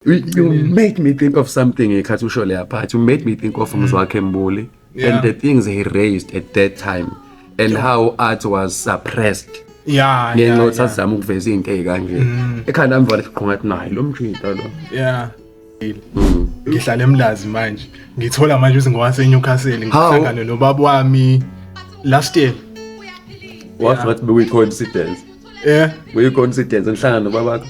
You made me think of something ekhathi usho leya part. You made me think of Mzwakhe Mbuli and the things he raised at that time and how art was suppressed. Ngenxa yokuthi asizama ukuveza into ezikanje. Ekhanda lami vale siqhungathi nayi lo mjinto lo. Ngihlala eMlazi manje. Ngithola manje ukuthi ngowase-Newcastle ngihlangana nobaba wami last year. What be coincidence? We coincidence ngihlangana nobaba wakho.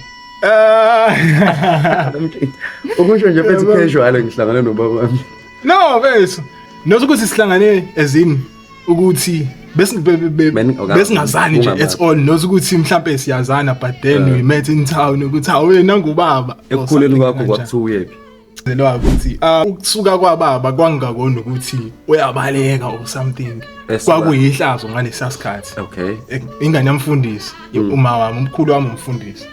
Ukusho nje phethe casual ngihlangana nobaba wami. No, bese. Nosukuthi sihlangane ezini ukuthi besingazani nje at all nosukuthi mhlambe siyazana but then we met in town ukuthi awena ngubaba. Ekukhuleni kwakho kwakuthiwa uyephi? Zelwa ukuthi ukusuka kwababa kwangakona ukuthi uyabaleka or something. Kwakuyihlazo ngalesa sikhathi. Okay. Ingane yamfundisi, uma wami umkhulu wami umfundisi.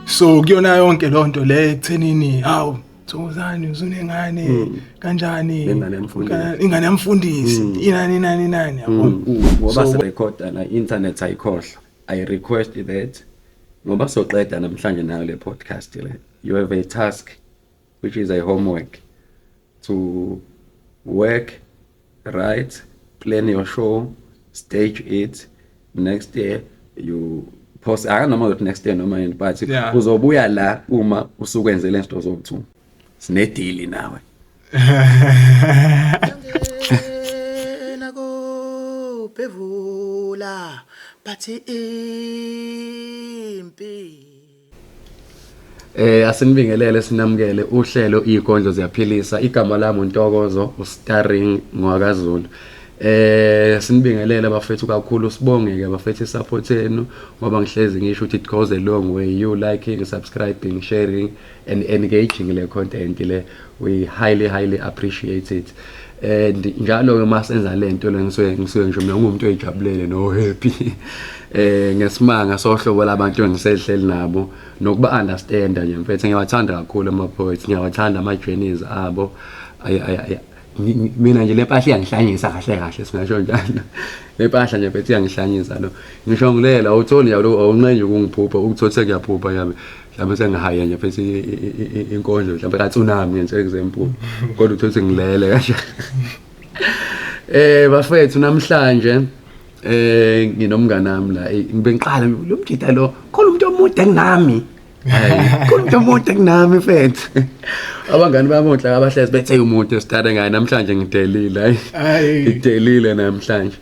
So kuyona yonke lonto le ekuthenini hawu Thokozani uzunengane kanjani ingane yamfundisi inani yabo ngoba se record na internet ayikhohla. I request that ngoba soqeda namhlanje nayo le podcast le you have a task which is a homework to work, write, plan your show, stage it. Next year you post. I don't know about next year no mind, but uzobuya la uma usukwenzele into zokuthuma. Sine deal nawe. Nako pevula bathi impi. Asinibingelele sinamukele uhlelo igondlo ziyaphilisa igama lami uNtokozo starring ngwakaZulu. Sinibingelele bafethu kakhulu sibongeke bafethu support yenu ngoba ngihlezi ngisho ukuthi it goes a long way you liking, subscribing, sharing and engaging le content le we highly appreciate it. And njalo ke masenza lento ngisuke ngisho mina ngumuntu ojabulele no happy ngesimanga sohlobo labantu engisehleli nabo nokuba understand nje mfethu ngiyawathanda kakhulu ama poets ngiyawathanda ama journeys abo mina nje lepahla iyangihlanyisa kahle singasho njalo lepahla nje mfethu iyangihlanyisa lo ngisho ngilela utholi yalo awunqenje ukungiphupha ukuthothe kuyaphupha yami mhlawumbe sengihaya nje mfethu inkondlo mhlawumbe ka tsunami nje example kodwa uthothe ngilele kanje bafethu namhlanje nginomngane nami la ngibengiqala lo mjita lo khona umuntu omude kunami khona umuntu omude kunami mfethu abangani bamonhla abahlezi bethe umuntu start ngaye namhlanje ngidelile ngidelile namhlanje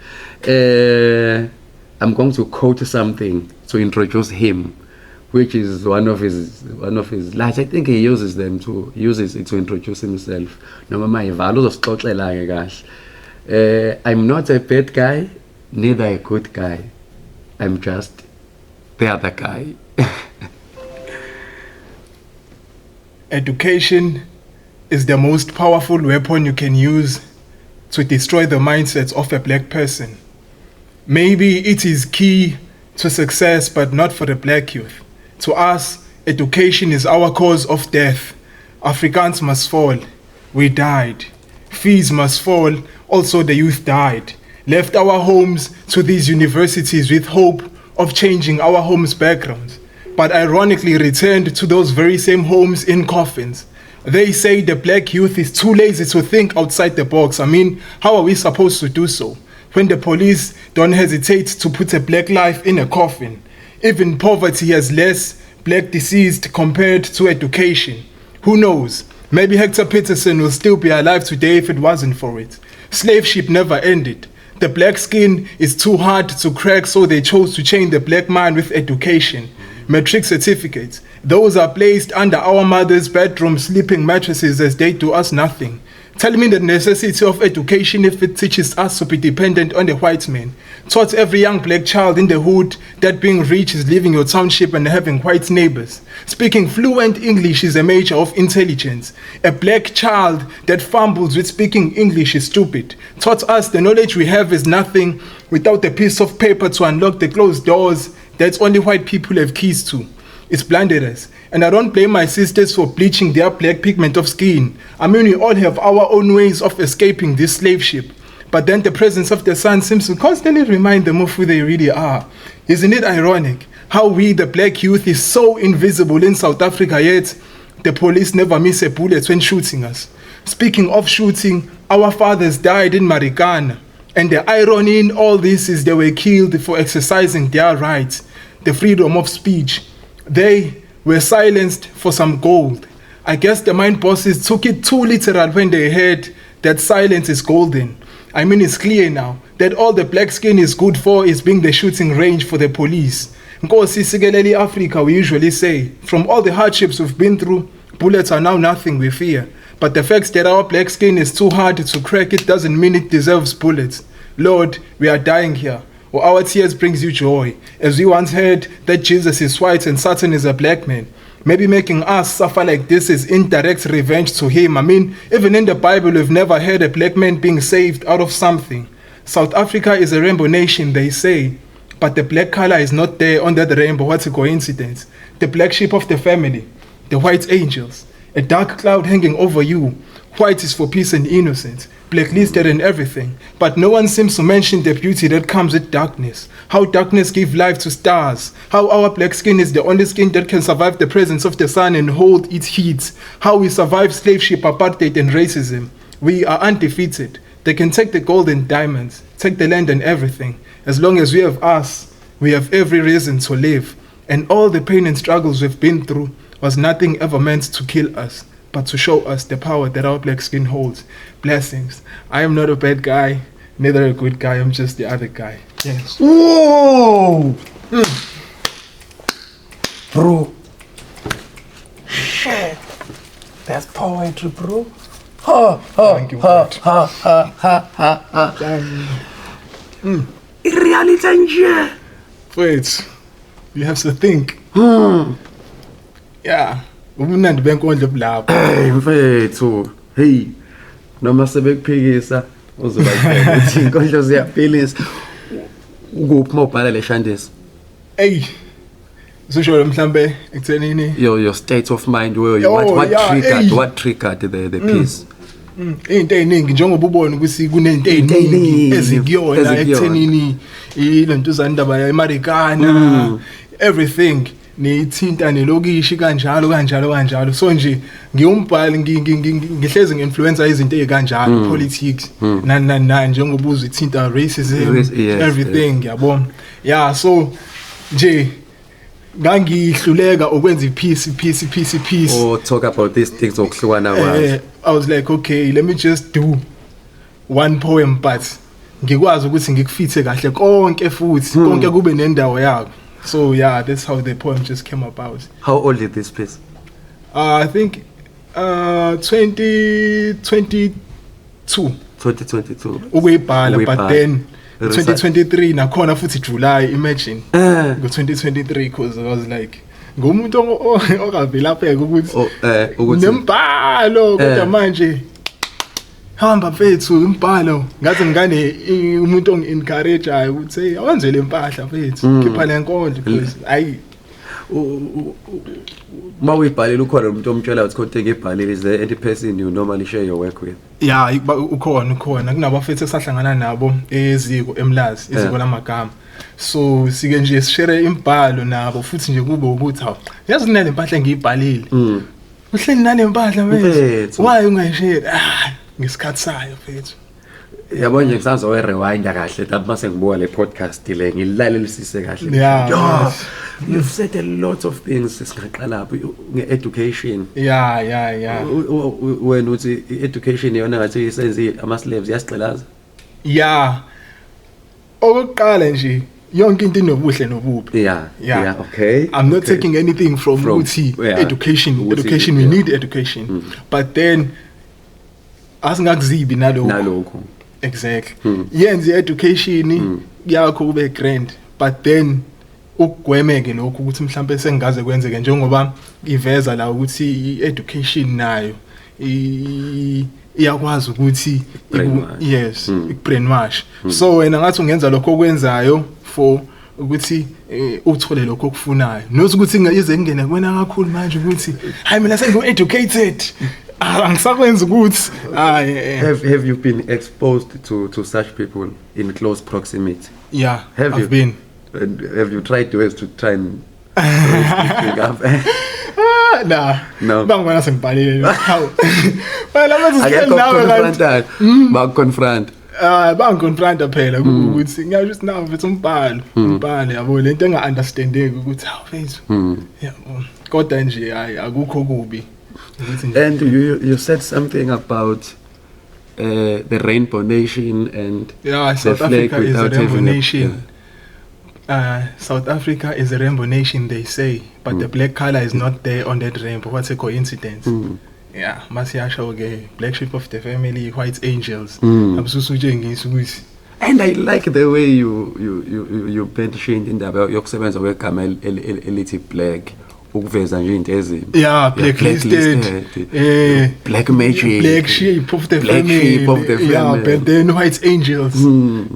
I'm going to quote something to introduce him which is one of his last I think he uses it to introduce himself noma mayivala uzosixoxela ke kahle I'm not a bad guy neither a good guy. I'm just the other guy. Education is the most powerful weapon you can use to destroy the mindsets of a black person. Maybe it is key to success, but not for the black youth. To us, education is our cause of death. Afrikaans must fall. We died. Fees must fall. Also, the youth died. Left our homes to these universities with hope of changing our homes' backgrounds, but ironically returned to those very same homes in coffins. They say the black youth is too lazy to think outside the box. I mean, how are we supposed to do so when the police don't hesitate to put a black life in a coffin? Even poverty has less black deceased compared to education. Who knows? Maybe Hector Peterson will still be alive today if it wasn't for it. Slave ship never ended. The black skin is too hard to crack, so they chose to chain the black man with education. Matric certificates. Those are placed under our mother's bedroom sleeping mattresses as they do us nothing. Tell me the necessity of education if it teaches us to be dependent on the white man. Taught every young black child in the hood that being rich is leaving your township and having white neighbors. Speaking fluent English is a measure of intelligence. A black child that fumbles with speaking English is stupid. Taught us the knowledge we have is nothing without a piece of paper to unlock the closed doors that only white people have keys to. It's blinded us. And I don't blame my sisters for bleaching their black pigment of skin. I mean, we all have our own ways of escaping this slave ship. But then the presence of the sun seems to constantly remind them of who they really are. Isn't it ironic how we, the black youth, is so invisible in South Africa, yet the police never miss a bullet when shooting us. Speaking of shooting, our fathers died in Marikana, and the irony in all this is they were killed for exercising their rights, the freedom of speech. They were silenced for some gold. I guess the mine bosses took it too literal when they heard that silence is golden. I mean, it's clear now that all the black skin is good for is being the shooting range for the police. Nkosi sikelele Africa, we usually say, from all the hardships we've been through, bullets are now nothing we fear. But the fact that our black skin is too hard to crack, it doesn't mean it deserves bullets. Lord, we are dying here. Or our tears brings you joy. As we once heard that Jesus is white and Satan is a black man. Maybe making us suffer like this is indirect revenge to him. I mean, even in the Bible, we've never heard a black man being saved out of something. South Africa is a rainbow nation, they say. But the black color is not there under the rainbow. What a coincidence. The black sheep of the family. The white angels. A dark cloud hanging over you. White is for peace and innocence. Blacklisted and everything. But no one seems to mention the beauty that comes with darkness. How darkness gives life to stars. How our black skin is the only skin that can survive the presence of the sun and hold its heat. How we survive slave ship, apartheid and racism. We are undefeated. They can take the gold and diamonds. Take the land and everything. As long as we have us, we have every reason to live. And all the pain and struggles we've been through was nothing ever meant to kill us, but to show us the power that our black skin holds. Blessings. I am not a bad guy, neither a good guy, I'm just the other guy. Yes. Whoa! Bro. Shit. That's poetry, bro. Thank you, God. Reality nje. Wait, you have to think. Yeah. Ubunandi benkondlo bulapho. Hey mfethu, hey noma sebekuphikisa uzobayibheka ukuthi inkondlo ziyaphilisa. Ukuphi mawubhala le shandisi? Hey. Usho mhlambe ekuthenini Your state of mind where you what triggered the piece? into eziningi njengoba ubona ukuthi kunento eziningi ezikuyona ekuthenini ilento zandaba eMarikana everything nithinta nelokishi kanjalo so nje ngiyumbhali ngihlezi nginfluencer izinto ezikanjalo politics nani njengoba uzithinta racism everything yabona yeah so nje ngangihluleka ukwenza ipiece or talk about these things okuhlukana kwazo. I was like, okay, let me just do one poem but ngikwazi ukuthi ngikufithe kahle konke futhi konke kube nendawo yakho. So yeah, that's how the poem just came about. How old is this piece? I think 2022 ukuyibhala but then 2023 nakhona futhi July, imagine go 2023 because I was like ngumuntu okavela pheka ukuthi nembhalo kodwa manje hamba mfethu imbhalo ngathi ngane umuntu ongi-encourage ukuthi hey awenze le impahla mfethu khipha le nkondlo because ayi mawuyibhalela ukhona umuntu omtshela ukuthi konke ngebhalile is there any person you normally share your work with? Yeah, ukhona kunabafethu esahlangana nabo eziko eMlazi iziko lamagama. So sike nje share imbhalo nabo futhi nje kube ukuthi hawu yazi nale impahla ngiyibhalile uhleli nale impahla mfethu why ungayishare ngesikhathi sayo mfethu yabo nje ngisazowe rewind kahle that mase ngibuka le podcast le ngilalelisise kahle. Yeah, you've said a lot of things singaqala lapho nge-education. Yeah. Wena uthi education yona ngathi isenze ama slaves yasigxilaza. Yeah. Okokuqala nje yonke into inobuhle nobubi. Yeah, okay. I'm not taking anything from uthi education. Education, we need education. But then asingakuzibi nalokho. Exactly. Yenze education yakho ube grand but then ukugwemeke lokho ukuthi mhlambe sengaze kwenzeke njengoba iveza la ukuthi education nayo iyakwazi ukuthi brainwash. So wena ngathi ungenza lokho okwenzayo for ukuthi uthole lokho okufunayo. Nothi ukuthi ize ngene kuwena kakhulu manje ukuthi hayi mina sengu-educated. Angisakwenza ukuthi have you been exposed to such people in close proximity? Yeah, I've been. And have you tried ways to try and raise this thing up? Nah. No. Bangibona sengibhalile. Hawu. Wena manje Akekho sikheli nawe confrontal. Bakonfront. Bangikonfronta phela ukuthi ngiyasho ukuthi nawe mfethu umbhalo yabo lento enga-understandeki ukuthi hawu mfethu yabo kodwa nje hayi akukho kubi ukuthi nje. And you said something about the Rainbow Nation and Yeah, the South flag Africa is a without rainbow having nation. South Africa is a rainbow nation, they say, but the black color is not there on that rainbow. What's a coincidence? Yeah, masiyasho ke black sheep of the family, white angels. Absusu njengisi ukuthi. And I like the way you mentioned indaba yokusebenza kwegama elithi black ukuveza nje into ezimbi. Yeah, blacklisted. Black magic. Black sheep of the Black family. sheep of the Yeah, family. but then white angels.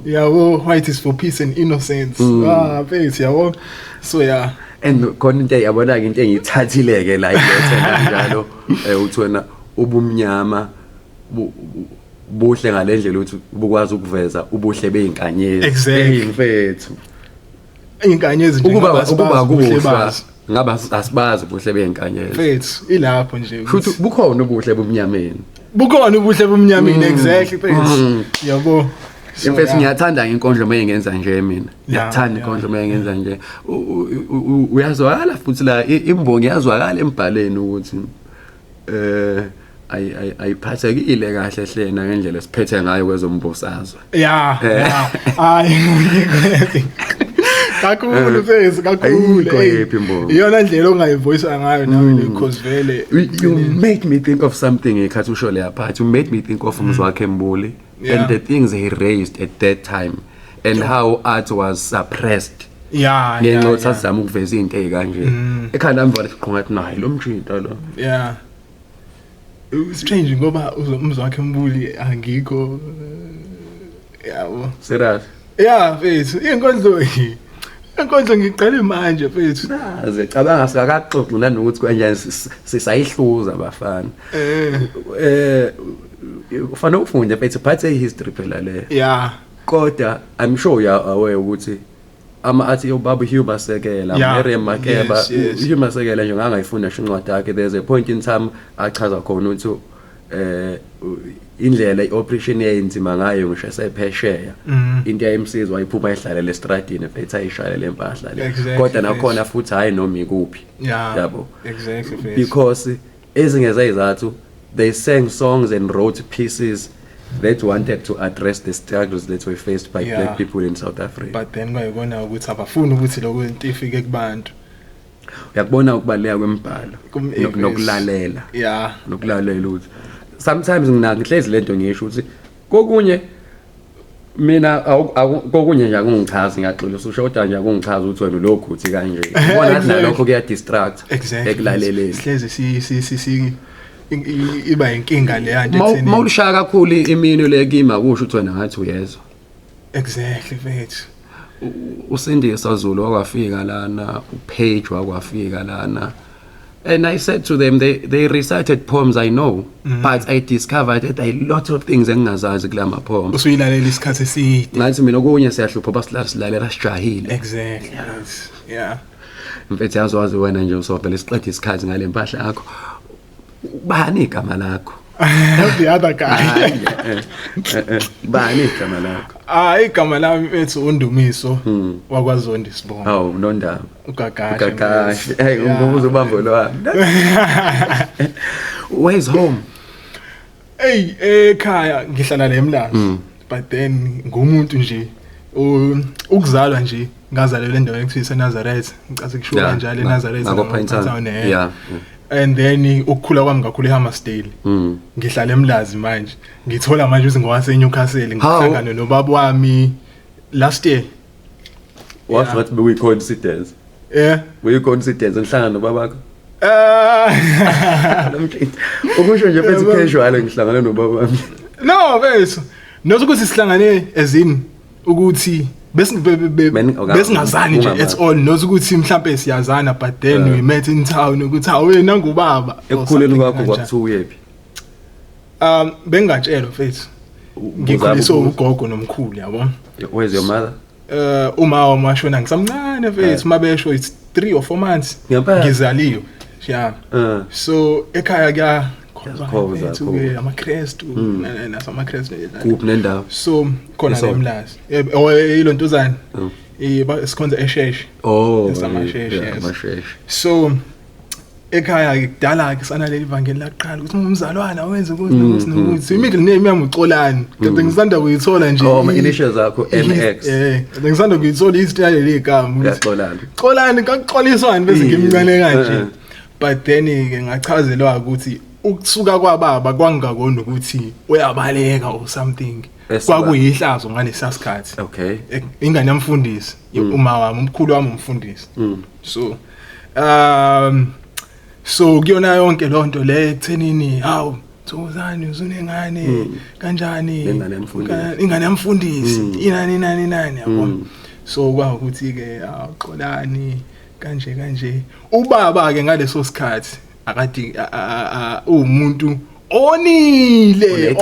Yeah, well, white is for peace and innocence. Base, yeah, so yeah. And khona into yabona ke into engithathileke la ilethe kanjalo uthi wena ubumnyama buhle ngalendlela ukuthi bukwazi ukuveza ubuhle beinkanyezi. Exactly. Mfethu. Inkanyezi nje Ukuba buhle kuhla bazi. ngaba asibazi ubuhle beinkanyezi. Mfethu ilapho nje. Futhi bukhona ubuhle bomnyameni. Bukhona ubuhle bomnyameni exactly mfethu. Yabo. Mfethu ngiyathanda inkondlo mayengenza nje mina. Yeah, Ngiyathanda inkondlo mayengenza nje. Uyazwakala futhi la imbongi yazwakala embhaleni ukuthi ayiphathekile kahle hlena ngendlela siphethe ngayo kwezombusazwe. Yeah. Hayi. Kakhulu mfethu kakhulu. Ayikho yephi imbongi. Iyona ndlela ongayivoice ngayo nawe le cause vele. You made me think of something ekhathi usho le apart. You made me think of Mzwakhe Mbuli and the things he raised at that time and how art was suppressed. Yeah. Ngenxa yokuthi asizama ukuveza izinto ezikanje. Ekhanda lami vele siqongathi nayi lo mjinto lo. Yeah. Strange ngoba Mzwakhe Mbuli angikho yabo. Serious. Yeah, mfethu. Inkondlo ngiqale manje mfethu. Aze cabanga sakaxoxa nanokuthi kanjani sisayihluza abafana. Ufana ufunde mfethu phathe history phela le. Yeah. Kodwa I'm sure you are aware ukuthi ama-athi yobaba Hugh Masekela, Miriam Makeba, Hugh Masekela nje ngangayifunda nje incwadi yakhe. There's a point in time achaza khona ukuthi indlela i-operation yayenzima ngayo ngisho sephesheya into yayimsizwa ayiphuma ehlalela estradini mfethu ayishalela empahla le kodwa nakhona futhi hayi noma ikuphi yabo exactly because ezingeza izathu they sang songs and wrote pieces that wanted to address the struggles that were faced by black people in South Africa. But then bayibona ukuthi abafuni ukuthi lokho into ifike kubantu. Uyakubona ukubaleka kwembhalo nokulalela. Yeah. Nokulalela ukuthi sometimes ngihlezi lento ngisho ukuthi kokunye mina kokunye nje akungichazi ngiyaxolisa ushoda nje akungichazi ukuthi wena lokho uthi kanje. Ubona nalokho kuya distract ekulaleleni. Sihlezi iba inkinga le yanto etheni. Mawushaya kakhulu imini lekima kusho ukuthi wena ngathi uyezwa. Exactly mfethu. Usindisa Zulu wakwafika lana, uPage wakwafika lana. And I said to them, they recited poems I know, but I discovered that a lot of things engingazazi kulama poems. Usuyilalela isikhathi eside. Ngathi mina okunye siyahlupha basilalela sijahile. Exactly. Yeah. Mfethu yazi wena nje usobhela isiqedwe isikhathi ngale mpahla yakho. Bani igama lakho? The other guy. Bani igama lakho? Igama lami mfethu uNdumiso wakwaZondi Sibonga. Hawu nondaba. Ugagashi. Hey ngokuza ubambo lo wami. Where's home? Ekhaya ngihlala la eMlazi. But then ngumuntu nje ukuzalwa nje ngazalelwa endaweni ekuthiwa eNazareth. Ngicase kushuka njalo eNazareth ngaphantsi. Yeah. And then ukukhula kwami ngakhulu eHammersdale. Ngihlala eMlazi manje. Ngithola manje ukuthi ngowase Newcastle ngihlangana nobaba wami last year. What we coincidence? Yeah. We coincidence ngihlangana nobabakho? Ukusho nje phethe casual ngihlangana nobaba wami. No, bese. Nokuthi sihlangane ezini ukuthi besingazani nje at all nokuthi mhlambe siyazana but then we met in town ukuthi awena ngubaba ekukhuleni kwakho kwakuthiwa uyephi bengatshelwa mfethu ngikhuliswe ugogo nomkhulu yabo. Where's your mother? uma washona ngisamncane mfethu mabesho it's 3 or 4 months Ngempela? ngizaliwe yeah so ekhaya kya Kuyakhoza, ke amaKristu nasamaKristu kuphi nendawo so khona Isonto. lemlazi ilontuzana sikhonza esheshe esamasheshe yes. amasheshe So ekhaya ke kudala ke sana leli ivangeli laqala ukuthi umzalwana wenze ukuthi nokuthi nokuthi imiddle name yami uXolani kade ngisanda kuyithola nje ama initials zakho MX ngisanda kuyithola isitayile legama uyaxolana Xolani kaxoliswana bese ngimncane kanje but then ke ngachazelwa ukuthi ukusuka kwababa kwangakona ukuthi uyabaleka or something kwakuyihlazo ngalesa sikhathi okay ingane yamfundisi uma wami umkhulu wami umfundisi so so kuyona yonke lonto le ekuthenini hawu Thokozani uzunengane kanjani ingane yamfundisi inani yabo so kwakuthi ke Xolani kanje ubaba ke ngaleso sikhathi akade umuntu onile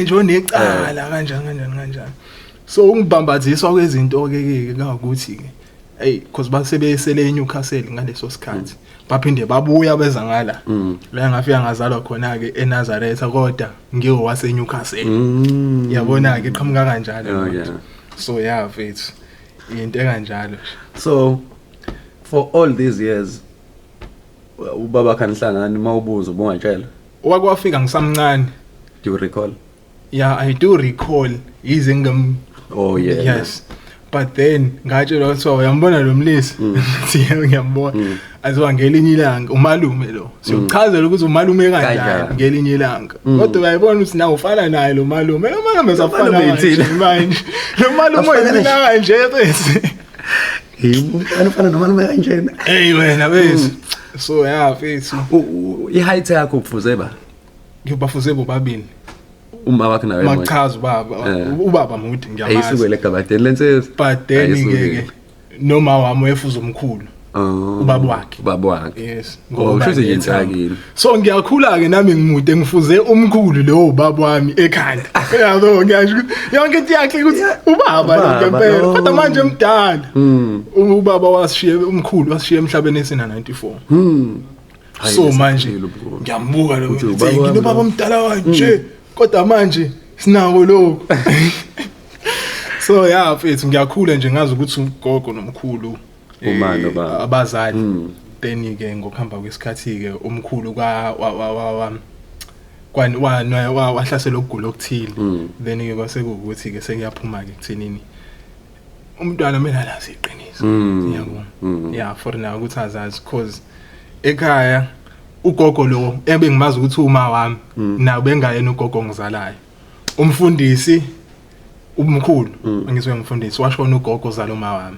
nje onecala kanjani so ungibambaziswa kwezinto ke ngakuthi ke hey because basebesele eNewcastle ngaleso sikhathi baphinde babuya beza ngala la ngafika ngazalwa khona ke eNazareth kodwa ngiyowase eNewcastle yabona ke iqhamuka kanjalo so yeah mfethu into kanjalo so for all these years ubaba kanihlangana mawubuza ubungatshela wakwafika ngisamncane do you recall yeah I do recall ize ngam oh yeah yes but then ngatshela ukuthi uyambona lo mlisi ngiyambona aziwa ngelinye ilanga umalume lo siyochazela ukuthi umalume kanjani ngelinye ilanga kodwa uyayibona ukuthi nawe ufana naye lo malume esafana manje lo malume uyina kanje bese ufana nomalume kanjena hey wena bese so yeah mfethu i-height yakho ufuze ba ngibafuze bobabili uma wakhe nawe machaza ubaba mude ngiyamazi ayisukele eGabateni lensizwe but then ngeke noma wami wefuza umkhulu ubaba wakhe yes ngoba usho nje so ngiyakhula ke nami ngimude ngifuze umkhulu lo ubaba wami ekhanda yabo ngiyasho yonke into yakhe ukuthi ubaba lo ngempela kodwa manje emdala ubaba wasishiye umkhulu wasishiye emhlabeni esina 94 so manje ngiyambuka lo ngibaba omdala kanje kodwa manje sinawo lo so yeah mfethu ngiyakhula nje ngazi ukuthi ugogo nomkhulu umano ba abazali then ke ngokuhamba kwesikhathi ke umkhulu wahlasela ukugula okuthile then ke kwase ukuthi ke sengiyaphuma ke kuthenini umntwana mina alazi iqiniso yabo yeah for now ukuthi azazi cause ekhaya ugogo lo ebengimazi ukuthi uma wami nawe bengayena ugogo ngizalayo umfundisi umkhulu angizwe ngifundisi washona ugogo zalo uma wami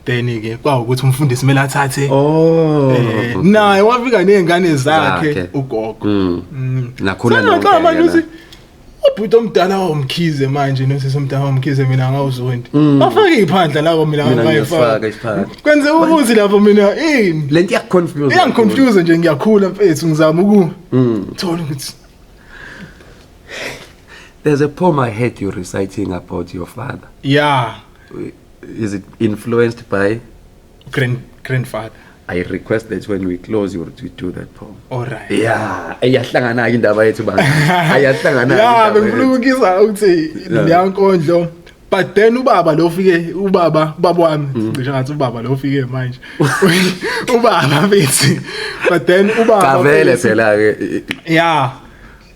then ke kwawukuthi umfundisi kumele athathe naye wafika nezingane zakhe ugogo nakhona lo ubhuti omdala womkhize manje nosesomdala womkhize mina ngawuzondi bafaka iphandla labo mina ngayifaka kwenze ubuzi lapho mina lento iyaconfuse nje ngiyakhula mfethu ngizama thola ukuthi there's a poem I heard you reciting about your father. Yeah. Is it influenced by grandfather? I request that when we close you do that poem. All right. Yeah. Ayahlangana ke indaba yethu bani. Ayahlangana. Yeah, bengifuna ukuthi leyankondlo. But then ubaba lo ufike ubaba wami ngisho ngathi ubaba lo ufike manje. Ubaba bethi. But then ubaba Kavele phela ke. Yeah.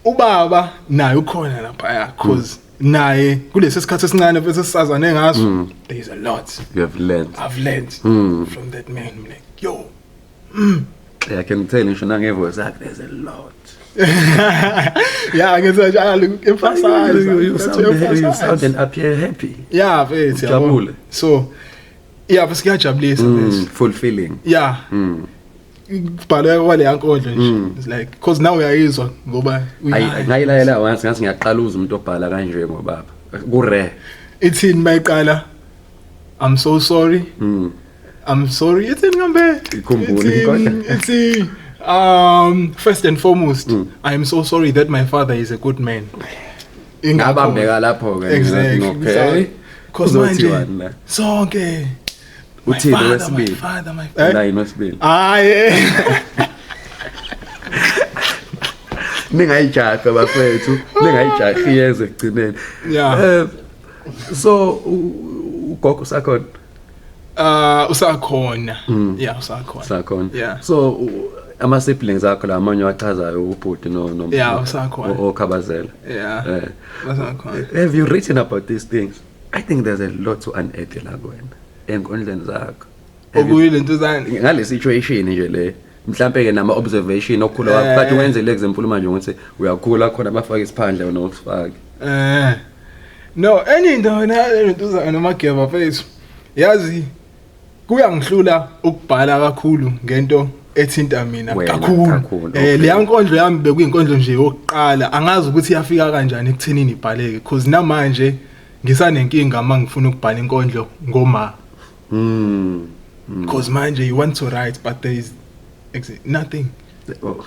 Ubaba naye ukhona lapha cause naye kulesi sikhathi esincane bese sisazane ngaso there is a lot you have learned. I've learned from that man. I'm like yo I can tell you shona ngevoice yakhe there's a lot. Yeah, ngizajala emphasize you sound and appear happy. Yeah, mfethu yabo. So yeah, bese kuyajabulisa mfethu. Fulfilling. Yeah. Ibhalwe kwale yankondlo nje it's like because now uyayizwa ngoba ngayilayela once ngathi ngiyaqala uza umuntu obhala kanje ngobaba ku rare ithini mayiqala I'm so sorry I'm sorry ithini ngambe ikhumbule kodwa ithi first and foremost I am so sorry that my father is a good man ingabambeka lapho ke exactly okay cause Uzothiwani manje la? sonke Uthini my wesibili? father my La yini wesibili? hayi Ningayijaha bafethu, ningayijahi yeze ekugcineni. Yeah. So ugogo sakhona usakhona yeah usakhona sakhona. Yeah. So ama siblings akho la manje wachazayo ubhuti no Yeah, usakhona. okhabazela. yeah Eh. usakhona Have you written about these things? I think there's a lot to unearth la kuwena enkondleni zakho. okuyilento zani Ngale situation nje le mhlambe ke nama observation okukhula wakho kade wenze le example manje ukuthi uyakhula khona abafaka isiphandle wena usifake. No enye into lento zani nomageba face yazi kuyangihlula ukubhala kakhulu ngento ethinta mina Wena, kakhulu kakhulu, okay. le yankondlo yami bekuyinkondlo nje yokuqala angazi ukuthi iyafika kanjani ekuthenini ibhaleke because namanje ngisanenkinga mangifuna ukubhala inkondlo ngoma because manje you want to write but there is nothing Oh.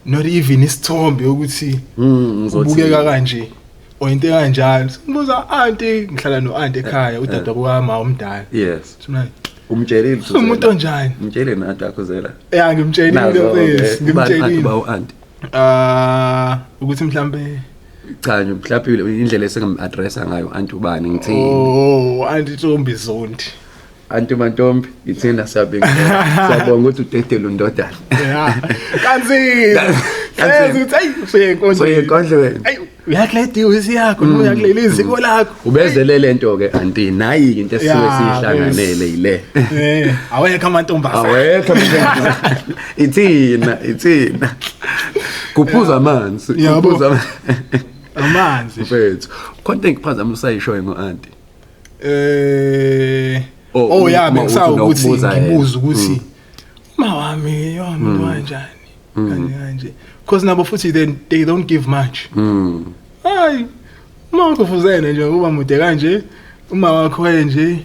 not even isithombe ukuthi Ngizothi ubukeka kanje oyinto kanjalo sibuza auntie ngihlala no auntie ekhaya udada kwami umdala yes. simanje Umtshelile umuntu onjani umtshele nathi akhuzela. yeah ngimtshelile bese ngimtshelile Ba-aunt. ukuthi mhlambe Cha nje mhlawumbe indlela esengim-addressa ngayo anti ubani ngithini. oh auntie Ntombi Zondi Anti Mantombi ithina siyabonga ukuthi udedele undodana. yeah kanzima uthi hey So yenkondlo wena. hey uyakledi usiyakho uyakulela iziko lakho Ubezele lento ke anti nayi into esisuke Yeah, sihlanganele yile. awekho amantombazana Awekho ithina. Kuphuza amanzi. Yabo. Kuphuza amanzi mfethu. Konke engiphazamisa ishoyo ngo-anti. Oh yeah uma bengisawu uthi ukuthi nokubuza yena. ngibuza ukuthi uma wami yomuntu kanjani kanje because nabo futhi they don't give much hayi uma ukufuzene nje uba mude kanje uma wakho nje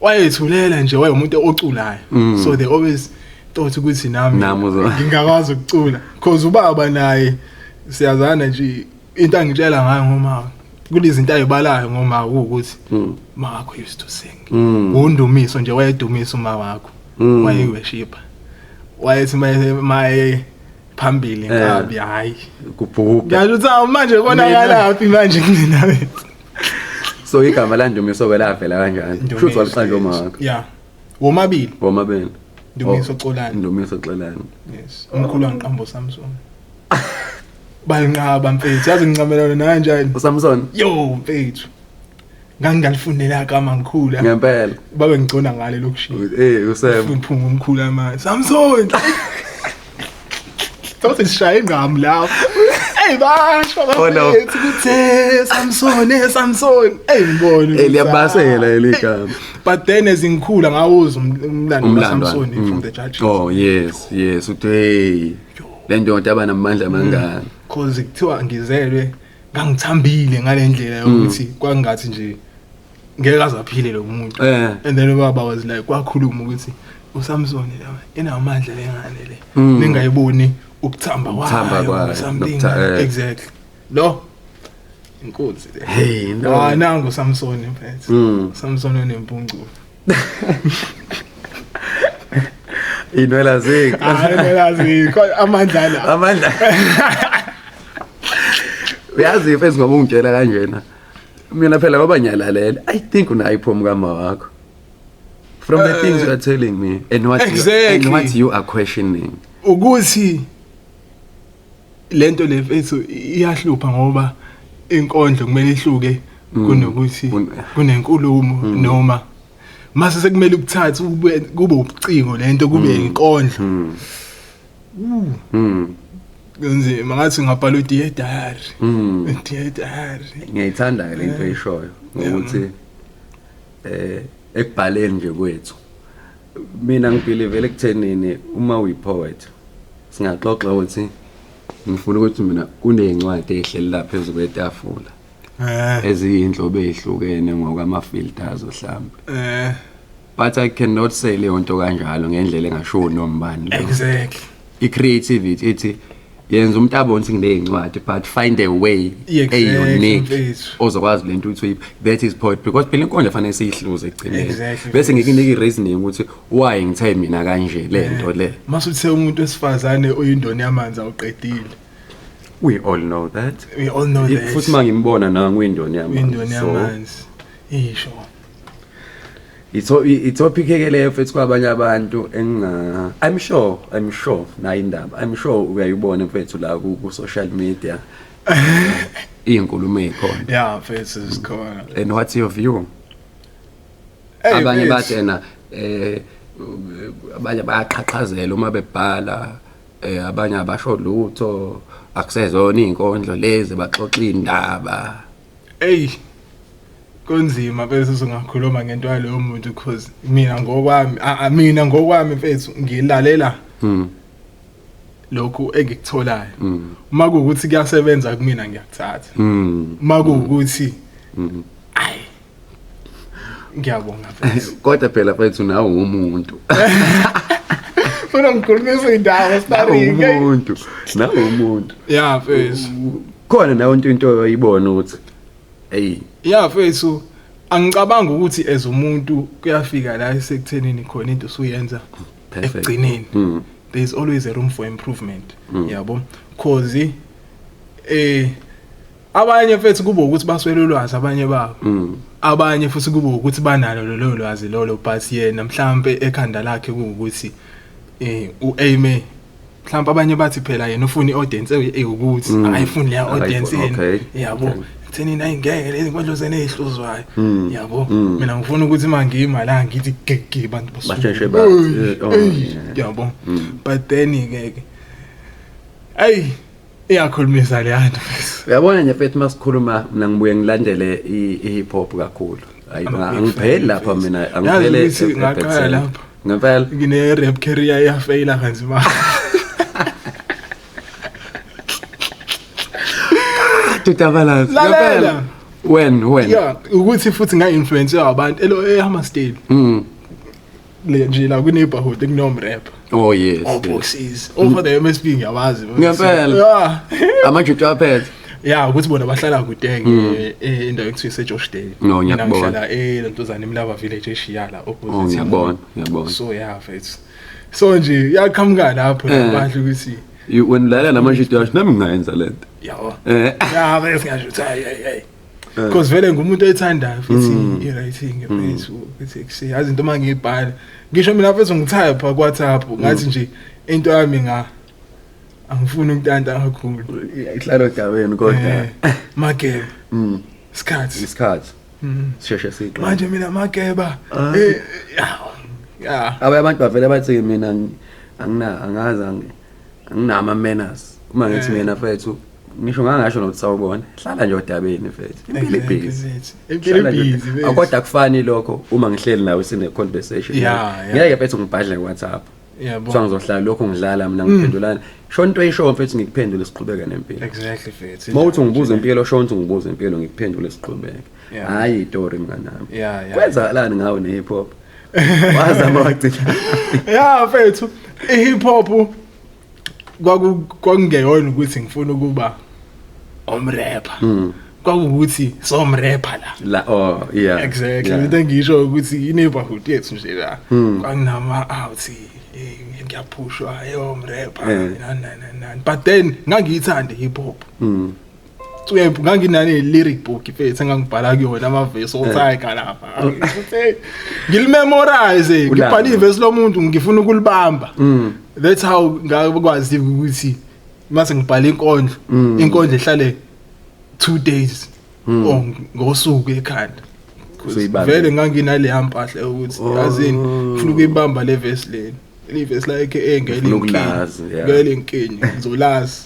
wayethulela nje wayemuntu oculayo so they always thought ukuthi nami ngingakwazi ukucula because ubaba naye siyazana nje into angitshela ngayo ngoma kulizinto ayibalayo ngoma ukuthi makho used to sing undumiso nje wayedumisa uma wakho wayeworship wayethi my phambili ngabi hayi Kubhuka. ngisho ukuthi manje konakala happy manje kunenawe So igama landumiso belavela kanjani? Futhi waliqala uma wakho. yeah womabili Womabeni. Ndumiso Xolani Ndumiso Xolani. yes umkhulu wanqambo Samson balinqaba mfethu yazi ngicamelana kanjani uSamson yo mfethu ngangalifundela kama ngikhula ngempela babe ngicona ngale lokushini usem uphunga umkhulu ama Samson Thothi sishaya ingqamu lapho hey basho bafethu kuthe Samson hey ngibona liyabasela eligama but then ezingikhula ngawuza umlando kaSamson from the judges oh yes uthi hey le ndoda abanamandla mangaka cause kuthiwa ngizelwe ngangithambile ngalendlela yokuthi kwangathi nje ngeke azaphile lo muntu and then baba was like kwakhuluma ukuthi uSamson la enamandla lengane le ningayiboni ukuthamba kwayo something exactly lo inkosi le hey no nangu Samson mfethu Samson onempunculo inwela zika amandla uyazi ifesi ngoba ungitshela kanjena mina phela ngoba ngiyalalela I think unayiphomu kama wakho from the things you are telling me and what you are questioning ukuthi lento lefethu iyahlupha ngoba inkondlo kumele ihluke kunokuthi kunenkulumo noma mase sekumele ukuthatha kube ubucingo lento kube inkondlo Ngenze mangathi ngabhala uDiary ngiyayithanda le nto eyishoyo ukuthi ekubhaleni nje kwethu mina ngibelieve ekuthenini uma uyipoet singaxoxa ukuthi ngifuna ukuthi mina kunezincwadi ezihleli lapha phezulu kwetafula eziyinhlobo ezihlukene ngokwama filters mhlambe but I cannot say le nto kanjalo ngendlela engasho nombani exactly I creativity ithi yenza umuntu abone ukuthi nginezincwadi but find a way Exactly, unique mfethu. ozokwazi lento ukuthi that is point because phela inkondlo fanele siyihluze ekugcineni Exactly, bese mfethu. ngikunika i-reasoning ukuthi why ngithe mina kanje lento le Masuthe umuntu wesifazane oyindoni yamanzi awuqedile. we all know that We all know that. futhi mangimbona na nguyindoni yami Indoni yamanzi. Isho. itopic ekeleyo futhi kwabanye abantu I'm sure na indaba I'm sure uyayibona mfethu la ku social media izinkulumo ezikhona Yeah, mfethu sikhona. and what's your view Hey, abanye mfethu. bathena abanye bayaqhaqhazela uma bebhala abanye abasho lutho akusezona izinkondlo lezi baxoxa indaba Hey. Kunzima bese singakhuluma ngento yalowo muntu because mina ngokwami mfethu ngilalela lokhu engikutholayo. Uma kuukuthi kuyasebenza kumina ngiyakuthatha. Uma kuukuthi ay ngiyabonga mfethu. kodwa phela mfethu nawe umuntu Funa ngikhulumisa indawo starting. nawe umuntu Yeah, mfethu. khona nawe into oyibona ukuthi hey Yeah, mfethu angicabanga ukuthi as umuntu kuyafika la esekuthenini khona into usuyenza perfect ekugcineni. There is always a room for improvement. Yabo. Cause abanye mfethu kuba ukuthi baswele ulwazi abanye babo. Abanye futhi kuba ukuthi banalo lolo lwazi lolo but yena mhlambe ekhanda lakhe ukuthi uAime mhlambe abanye bathi phela yena ufuna iaudience ukuthi ayifuni le audience yena. Yabo. Thina ayingeke lezi nkondlo zene ezihluzwayo. Yabo. Mina ngifuna ukuthi mangima la ngithi gege abantu basheshe yabo. But then ngeke ay iyakhulumisa le nto. uyabona nje mfethu masikhuluma mina ngibuye ngilandele i-hip hop kakhulu angipheli lapha mina angiphele ngaqala lapha ngempela ngine rap career yafaila kanzima. tutabalance Lalela. when Yeah, ukuthi futhi nga-influence abantu ama-style le nje la kwi-neighborhood kunomrap oh yes oboxes over the MSP ngiyabazi Ngempela. yeah amajuju aphethe yeah ukuthi bona bahlala kude indawo ekuthiwa iseJosh Day No, ngiyakubona. ngihlala lentuzana Imlava village eShiyala opposite ngiyabona so yeah mfethu so nje yaqhamuka lapho labadla ukuthi when lalela namajuju yasho nami ngingayenza lento yawo yeah bese ngasho ukuthi hey because vele ngumuntu oyithandayo futhi i-writing mfethu ukuthi yazi into mangiyibhala ngisho mina mfethu ngithaya pha kwaThaphu ngathi nje into yami angifuni ukutanta kakhulu ihlalo daweni kodwa mageba isikhathi sisheshe siqala manje mina mageba yeah abantu bavela bathi mina anginama manners uma ngithi mina mfethu ngisho ngangasho nokuthi sawubona hlala nje odabeni mfethu impilo busy akodwa kufani lokho uma ngihleli nawe sine conversation ngeke mfethu ngibhadle WhatsApp yebo so ngizohlala lokho ngidlala mina ngiphendulana sho into eyisho mfethu ngikuphendule siqhubeke nempilo exactly mfethu mawuthi ngibuza impilo sho ukuthi ngibuza impilo ngikuphendule siqhubeke hayi istory mnganami kwenzakalani ngawe ne-hip hop wazama wagcina yeah mfethu i-hip hop kwakungeyona ukuthi ngifuna ukuba umrapper kwakuwuthi somrapper la oh yeah exactly into ngisho ukuthi i-neighborhood yethu nje la kwakunama outhi ngiyaphushwa umrapper nani but then ngangiyithanda hip hop nganginane lyric book mfethu engangibhala kuyona ama-verse othayika lapha ngilimemorize ngibhala ivesi lomuntu ngifuna ukulibamba that's how ngakwazi ukuthi mase ngibhala inkondlo ihlale 2 days ngosuku ekhanda vele nganginale yampahla ukuthi yazini ngifuna ukuyibamba le verse le verse like ngelinkinyi ngizolazi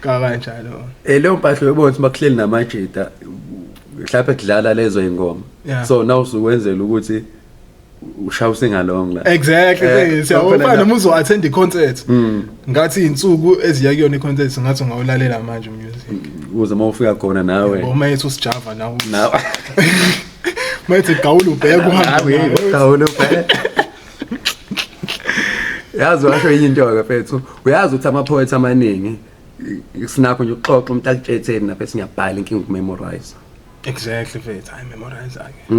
kanjalo leyo mpahla yobona ukuthi bakuhleli namajita mhlawumbe kudlala lezo ingoma so now usukwenzela ukuthi ushaya usingalong la exactly siyawufana noma uzo-attend i-concert ngathi insuku eziya kuyona i-concert ngathi ungawulalela manje music uze uma ufika khona nawe uma yethi usijava nawe mayethi gawula ubheke gawula ubheke yazi washo enye into ke mfethu uyazi ukuthi ama-poets amaningi sinakho nje ukuxoxa umuntu akutshetheni naphe singabhala inkinga ukumemorize. Exactly mfethu, I memorize ake.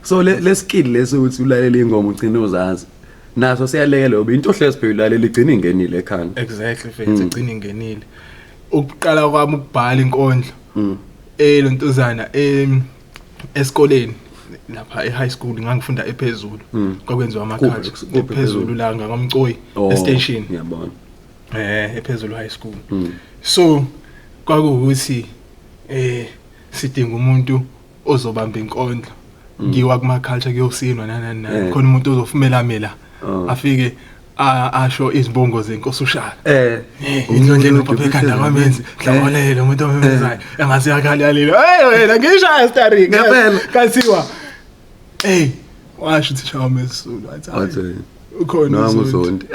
So le skill lesuthi ulalela ingoma ugcine uzazi naso siyalekela ngoba into ohlezi phela ulalela igcina ingenile ekhanda. Exactly mfethu, igcina ingenile. Ukuqala kwami ukubhala inkondlo lo ntuzana esikoleni lapha e-high school ngangifunda ephezulu kwakwenziwa amakhathi ephezulu la ngakamcoyi e-station. Ngiyabona. Ephezulu high school. So kwakuwukuthi sidinga umuntu ozobamba inkondlo ngiwa kuma culture kuyosinwa nani khona umuntu ozofumela afike asho izibongo zenkosi ushaka indlondle nopapa ekhanda kwamenzi hlawalela umuntu omemezayo engase yakhalyalela wena ngishaya starring ngempela kasiwa washo uthi shawa mesulu athi ukhona uzondi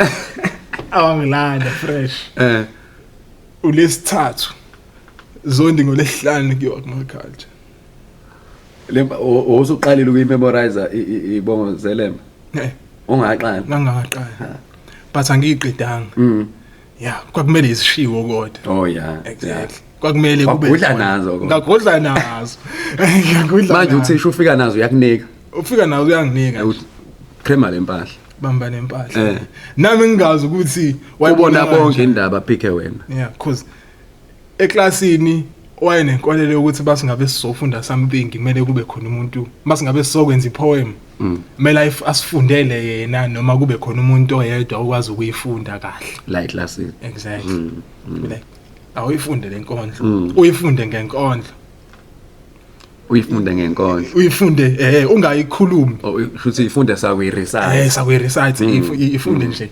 awangilanda fresh ulesithathu zondi ngolesihlanu kuyiwa kuma culture lemba osuqalile ukuyimemorize ibongo zelemba ungaqala ngangaqala but angiqedanga yeah kwakumele isishiwo kodwa yeah exactly kwakumele kube ngakudla nazo ngakudla nazo manje uthisha ufika nazo uyakunika ufika nazo uyanginika crema lempahla bamba nempahla nami ngingazi ukuthi wayibona bonke indaba phike wena yeah cause eklasini wayenenkolelo ukuthi basingabe sizofunda something kumele kube khona umuntu basingabe sizokwenza ipoem kumele asifundele yena noma kube khona umuntu oyedwa okwazi ukuyifunda kahle like classic exactly like awuyifunde lenkondlo uyifunde ngenkondlo uyifunde ngenkondlo uyifunde ungayikhulumi futhi ifunde sakuyirecite sakuyirecite ifunde nje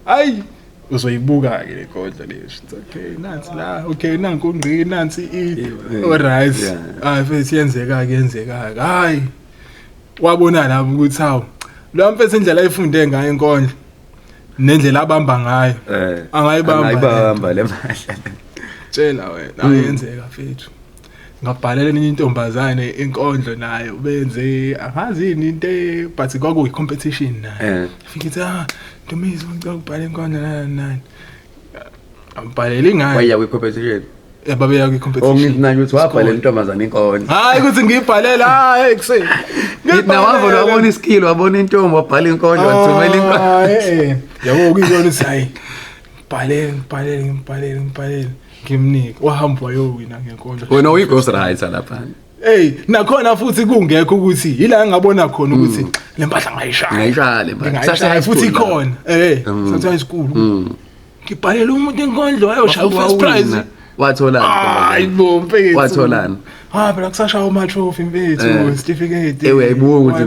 ayi uzoyibuka ke le kodwa leyo okay nansi la okay nanku ngqi nansi alright mfethu yenzeka hayi wabona lapho ukuthi hawo lo mfethu indlela ayifunde ngayo inkondlo nendlela abamba ngayo angayibamba le mahla tshela wena ayenzeka mfethu ngabhalela enye intombazane inkondlo nayo benze angazini into but kwakuyi competition nayo fikithi Ntombizi ngicela ukubhala inkondlo nani ambhalele ngayo waya kwi competition babeya kwi competition ngithi nanje uthi wabhala intombazana inkondlo hayi ukuthi ngibhalela ekseni ngithi nawavula wabona iskill wabona intombi wabhala inkondlo wathumela inkondlo yabo ukuyibona sayi ngibhalele ngimnika wahamba wayowina ngenkondlo wena uyi ghost writer lapha nakhona futhi kungekho ukuthi ila ngabona khona ukuthi lempahla ngayishaya lempahla sase futhi ikhona sase high school ngibhalela umuntu inkondlo wayoshaya first prize watholana hayibo mfethu watholana phela kusashaya uma trophy mfethu certificate uyayibonga ukuthi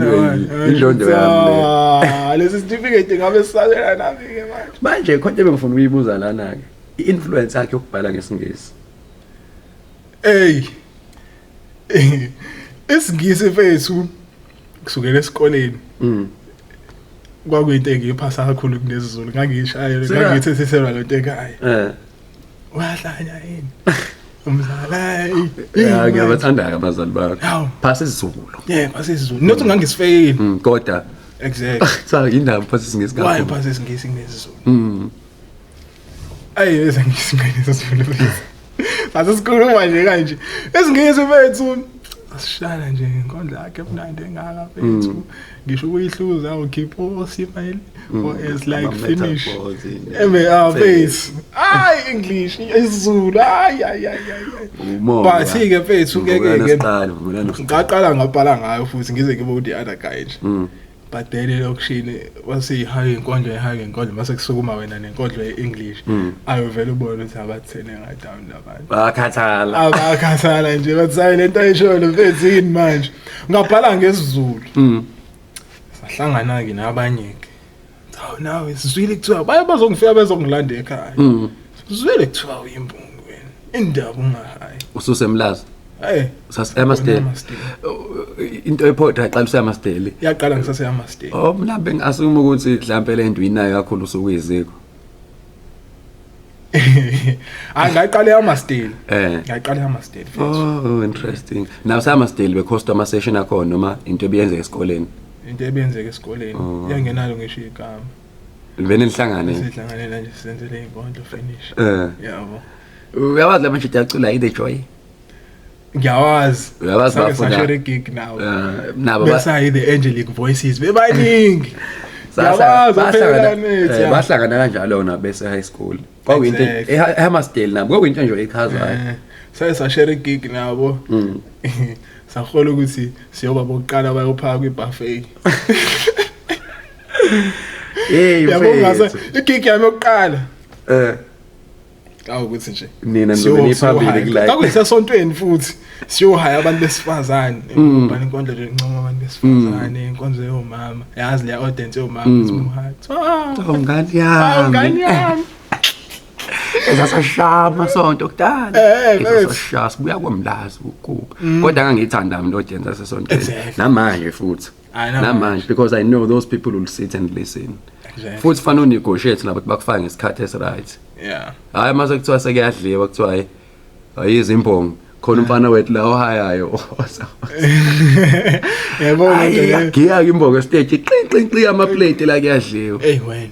indlondo yami lesi certificate ngabe sisalela nami ke manje konke bengifuna uyibuza lana ke i-influence yakhe yokubhala ngesingisi isingisi mfethu kusukela esikoleni kwakuyinto engiyiphasa kakhulu kunesizulu ngangishayela ngangithi siselwa lento ekhaya wahlanya yini umzalayi ngiyabathanda abazali bakho phasa isizulu phasa isizulu nothi ngangisifeyili kodwa exactly cha indaba phasa isingisi kakhulu why phasa isingisi kunesizulu ayeza ngisingayisizulu phasa sikhuluma nje kanje esingisi mfethu asishaya nje inkondlo yakhe ebunandi engaka mfethu ngisho ukuyihluza ukhipho simile or as like finish face English isizulu bathi ke mfethu ngeke ngaqala ngabhala ngayo futhi ngize ngibe uthi other guy nje but then lokushini wasiyihaye inkondlo mase kusukuma wena nenkondlo ye-English ayovela ubona ukuthi abathene ngadown labantu abakhathala nje bathi lento ayisholo mfethu yini manje ngabhala ngesizulu sahlangana ke nabanye ke nawe sizwile kuthiwa bazongifika bezongilanda ekhaya sizwile kuthiwa uyimbungu wena indaba ungahayi ususemlazi sasemaster into ephoda aqala useyamastel yaqala ngisaseyamastel mhlambe ngasuma ukuthi mhlambe le ndwi inayo kakhulu usukuyiziko angaqala yamastel ngaqala yamastel interesting now samastel becost ama session akho noma into ebiyenzeka esikoleni into ebiyenzeka esikoleni yangenalo ngisho igama Vele nihlangane. Sihlanganela nje senzele inkondlo finish. Yabo. Uyawazi la manje acula i The Joy. Ngiyawazi. Uyawazi Sake bafuna. sashare gig now. Nabo Besa the angelic voices bebaningi. bahlangana kanjalo na bese high school. Kwakuyinto eHammersdale nabo kwakuyinto nje echazayo. Sake sashare gig nabo. Sahola ukuthi siyoba bokuqala bayophaka kwibuffet. Yabo ngase igig yami yokuqala. Awukuthi nje Nina nizobe niphambili kulike. Kakuyisesontweni futhi siyohaya abantu besifazane ngubani inkondlo nje incoma abantu besifazane inkonzo yomama yazi le audience yomama simuhaya. Ngani yami. Esasashama sonto kudala. Esasashaya sibuya kwamlazi ukuba. Kodwa ngangithanda mina audience asesontweni. Namanje futhi. Namanje because I know those people will sit and listen. Futhi fana unegotiate nabo bakufaka ngesikhathi esiright. Yeah. Hayi mase kuthiwa sekuyadliwa kuthiwa ayizimbongo khona umfana wethu la ohayayo. Yabo nje giya imbongo stage qinqinqi ama plate la kuyadliwa. Hey wena.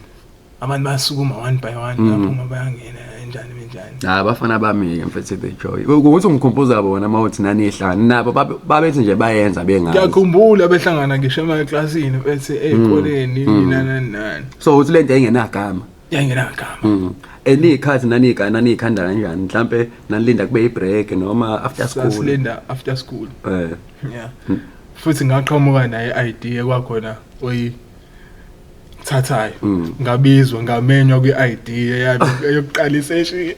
Abantu basukuma one by one baphuma bayangena enjani benjani. Hayi bafana bami mfethu The Joy. Ukuthi ngikhumbuza bona mawuthi nani ihlangana nabo babethi nje bayenza bengazi. Ngiyakhumbula behlangana ngisho emaklassini bethi ezikoleni nani. So uthi lento engenagama. Yangenagama. Enikhathi nanikhanda kanjani mhlambe nanilinda kube ibreak noma after school. Sasilinda after school. Yeah. Futhi ngaqhamuka naye idea kwakhona oyi thathayo. Ngabizwa ngamenywa kwi-idea yami yokuqala isession.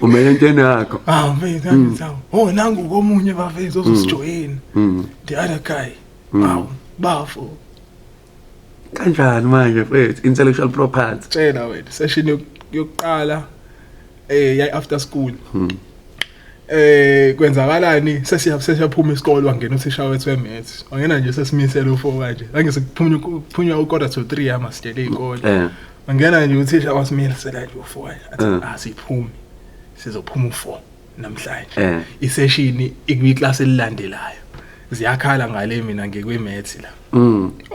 Umele into yakho. Mfethu ngithawu. Oh nangu komunye bafethu ozosijoyina. The other guy. Bafo. Kanjani manje mfethu intellectual property. Tshela wena session yokuqala yay after school. Kwenzakalani sesiyaphuma isikole wangena uthisha wethu wemaths. Wangena nje sesimisela u4 kanje. Lange sekuphunywa u quarter to 3 amasitele izikole. Wangena nje uthisha wasimilisela nje u4 athi asiphume. Sizophuma u4 namhlanje. Isession ikwi-class elilandelayo. Ziyakhala ngale mina ngekwe-maths la.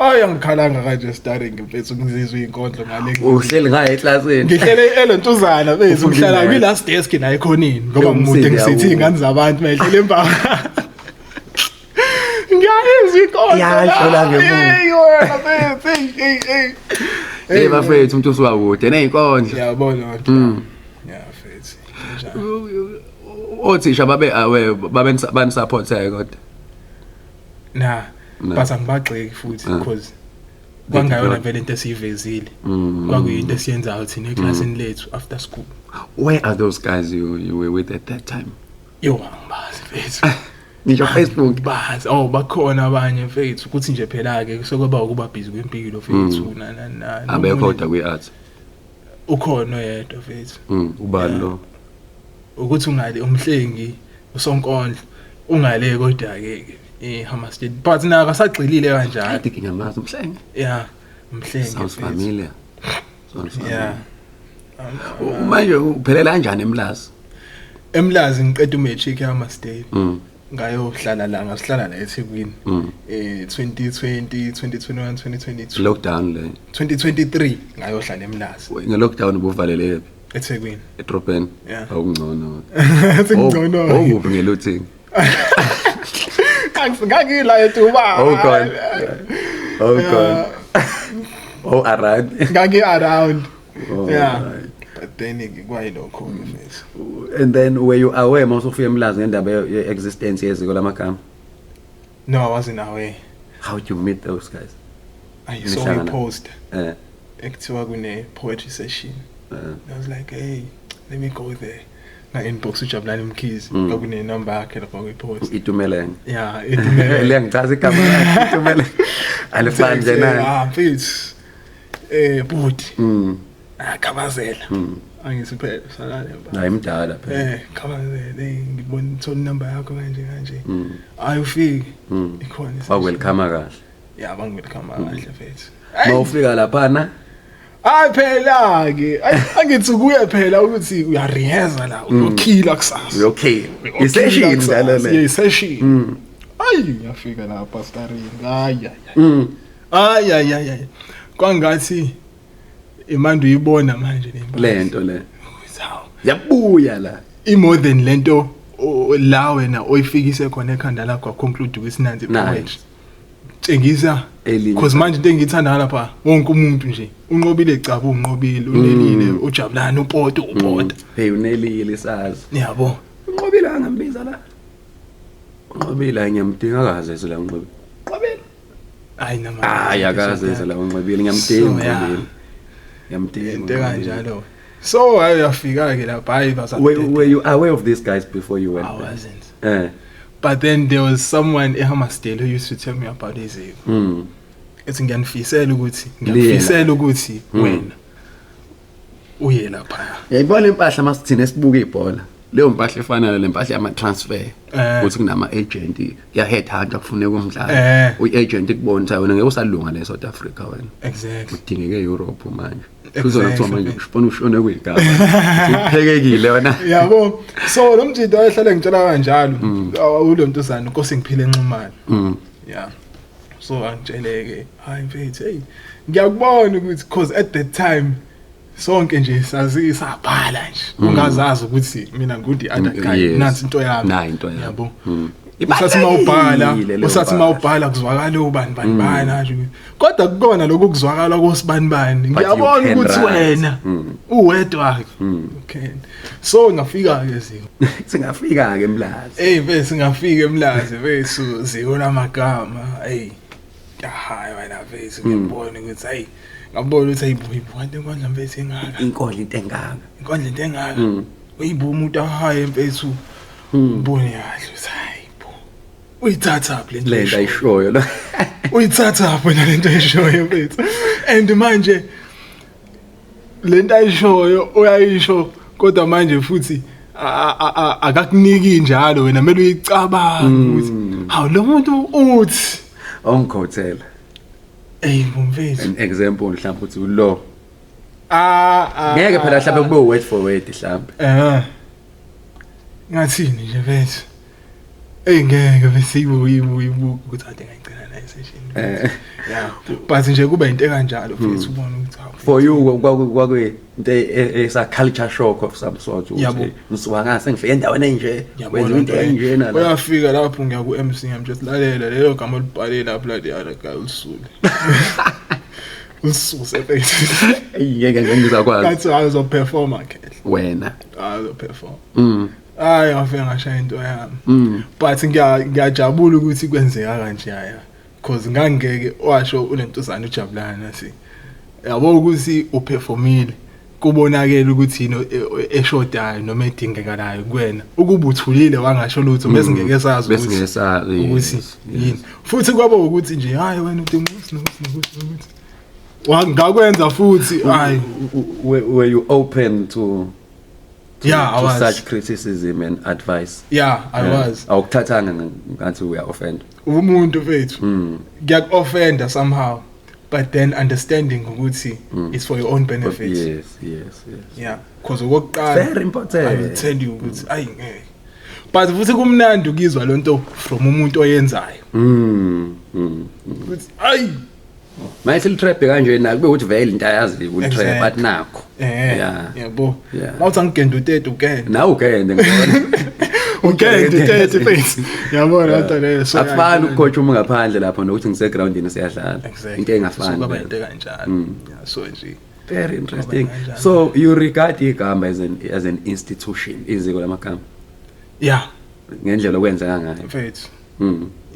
Ayangikhalanga kanje starting mfethu ngizizwe inkondlo ngale. Uhleli ngaye eclassini. Ngihlele elontuzana bese ngihlala kwi-last desk la ekhonini ngoba ngimude ngisithi ingane zabantu mayihlele emva. Ngiyayizwa inkondlo. Yahlola ngemuva. Hey wena Hey bafethu umuntu usuwakude neyinkondlo. Yabona wonke. Yeah mfethu. Othisha babe awe bani support kodwa. Nah, but angibagxeki futhi because kwangayona vele into esiyivezile. Kwakuyinto esiyenzayo thina eclassini lethu after school. Where are those guys you were with at that time? Yo angibazi mfethu. Ngisho Facebook bazi. Oh bakhona abanye mfethu ukuthi nje phela ke sokuba ukuba busy kwempilo mfethu na. abekhoda kwi-art. Ukhona oyedwa mfethu. Ubani lo? Ukuthi ungale umhlengi usonkondlo ungale kodwa ke Hammersdale but na akasagxilile kanjalo. Athi ngiyamazi umhlenge. Yeah, umhlenge. Sounds familiar. Yeah. Manje uphelela kanjani eMlazi? eMlazi ngiqeda umatric eHammersdale. Ngayohlala la ngasihlala la eThekwini. 2020, 2021, 2022. Lockdown le. 2023 ngayohlala eMlazi. Nge-lockdown ubuvaleleke eThekwini. eDrobhen. Yeah. Awungcono. Sengcono. Awuphi ngeLuthing? Ngangila eTuba. Oh God. Oh God. Oh around. Ngangi around. Oh, Yeah. right. But then kwayilokho mfethu. And then were you aware mawusufika eMlazi ngendaba ye-existence yeziko lamagama? No, I wasn't aware. How did you meet those guys? I saw a post. Eh. Ekuthiwa kune poetry session. I was like, hey, let me go there. Na inbox uJabulani Mkhize kwakune number yakhe lapha kwi-post. Itumeleng. Yeah, itumele. Le ngichaza igama lakhe Itumeleng. Alifani nje naye. Mfethu. Budi. Akabazela. Angisiphele salale. Hayi mdala phela. Khabazela ngibona ithoni number yakho kanje kanje. Hayi ufike. Ikhona. Welcome kahle. Yeah, welcome kahle mfethu. Mawufika lapha na Hayi phela ke angithi kuye phela ukuthi uya rehearse la uyokhila kusasa. Okay. Isession njalo le. Yeah, session. Ayi yafika lapha starring. Hayi. Hayi. Kwangathi imandi uyibona manje lento le Hawu. yabuya la More than lento la wena oyifikise khona ekhanda lakho conclude ukuthi nansi poetry. Tshengisa Elinye. because manje into engithanda lapha wonke umuntu nje unqobile ecaba unqobile unelile ujabulana upoto upota. hey unelile sazi Yabo. unqobile angambiza la unqobile ngiyamdinga akaze la unqobile unqobile Hayi nama. hayi akaze la unqobile ngiyamdinga So, yeah. unqobile ngiyamdinga Into kanjalo. So ayafika ke lapha hayi basa. were you aware of these guys before you went I there? wasn't. But then there was someone eHammersdale who used to tell me about Iziko. Ethi ngiyanifisela ukuthi wena uye lapha. yayibona impahla masithina sibuka ibhola leyo mpahla efana le mpahla yama transfer ukuthi kunama agent ya headhunter kufuneka umdlali uagent kubona wena ngeke usalunga le South Africa wena Exactly. udingeke Europe manje kuzona kuthiwa manje usibona ushone kwigaba uphekekile wena Yabo. So lo mjidi wayehlala ngitshela kanjalo ulo ntuzana inkosi ngiphile enxumalo. Yeah. So angitsheleke hayi mfethu hey ngiyakubona ukuthi cause at that time sonke nje sazisabhala nje ungazazi ukuthi mina ngudi other guy nansi into yami na into yami yabo usathi mawubhala kuzwakala ubani nje kodwa kukona lokho kuzwakala kosibanibani ngiyabona ukuthi wena uwedwa okay so ngafika ke singafika ke emlazi bese singafika emlazi besu ziyona magama hayi wena bese ngibona ukuthi hayi ngabona ukuthi ayibuyibuka inkondla mfethu engaka inkondla into engaka uyibu umuntu ahaye mfethu ubone kahle hayi bo uyithatha lento ayishoyo la uyithatha wena lento ayishoyo mfethu and manje lento ayishoyo uyayisho kodwa manje futhi akakuniki njalo wena kumele uyicabanga ukuthi hawu lo muntu uthi ongikhothela mfethu an example mhlawumbe uthi lo ngeke phela mhlawumbe kube word for word mhlawumbe ngathini nje mfethu ngeke bese ibuyibuka ukuthi ade ngayicela naye session yeah but nje kuba into kanjalo mfethu ubona ukuthi for you kwakwe into esa culture shock of some sort ukuthi ngisuka sengifike endaweni enje wenza into enje nala uyafika lapho ngiya ku MC ngiyamtshela lalela lelo gama libhale lapha la the other guy usule ususe mfethu ngeke ngizakwazi ngathi azoperform akhe wena azoperform hayi ngafika ngashaya into yami but ngiyajabula ukuthi kwenzeka kanje haya because ngangeke washo unentuzana ujabulana nasi yabo ukuthi uperformile kubonakala ukuthi yino eshodayo noma edingekalayo kuwena ukuba uthulile wangasho lutho bese ngeke sazi ukuthi yini futhi kwaba ukuthi nje hayi wena udinga ukuthi wangakwenza futhi hayi were you open to I was such criticism and advice I was awukuthathanga ngathi uya offend umuntu mfethu ngiyaku-offenda somehow but then understanding ukuthi it's for your own benefit. Yes. Yeah, because okokuqala very important. I will tell you ukuthi ayingeke. But futhi kumnandi ukizwa lonto from umuntu oyenzayo. Ukuthi ay manje litrap kanje na kube ukuthi vele into ayazi utrap but nakho. Yabo. Mawuthi angigenda utete ukene. Nawu ukene ngibona. Ukende utete face. Yabona into leyo so. Afana ucoach uma ngaphandle lapha nokuthi ngise groundini siyadlala. Into engafani. Kuba into kanjalo. Yeah, so nje. Very interesting. So you regard igama as an institution iziko lamagama? Yeah. Ngendlela okwenzeka ngayo. Mfethu.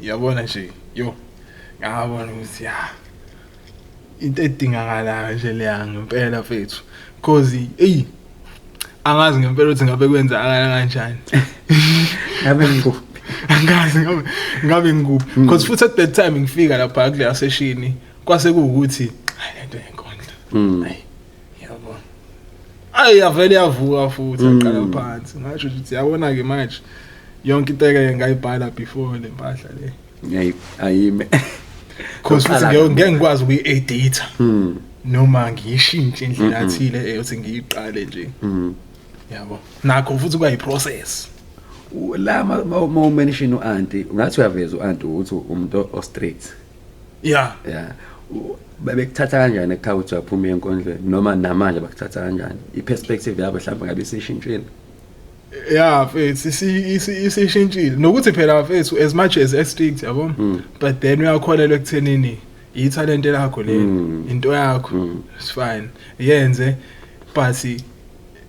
Yabona nje ngabona ukuthi into edingakalayo nje leya ngempela mfethu cause angazi ngempela ukuthi ngabe kwenzakala kanjani. Ngabe ngikuphi? Angazi ngabe ngikuphi because futhi at that time ngifika lapha kule session kwase kuukuthi lento yenkondla. Yavele yavuka futhi aqala phansi ngasho ukuthi yabona ke manje yonke into eke ngayibhala before le mpahla le ayime cause futhi ngeke ngikwazi ukuyi-edita noma ngiyishintshe indlela athile eyothi ngiyiqale nje yabo nakho futhi kuyiprocess la mention uanti ngathi uyaveza uanti ukuthi umuntu o straight yeah babekuthatha kanjani ekhaya uthi waphuma enkondlweni noma namanje bakuthatha kanjani iperspective yabo mhlawumbe ngabe isishintshile Yeah, mfethu isishintshile nokuthi phela mfethu as much as strict yabo but then uyakholelwa ekuthenini ithalente lakho le into yakho it's fine yenze but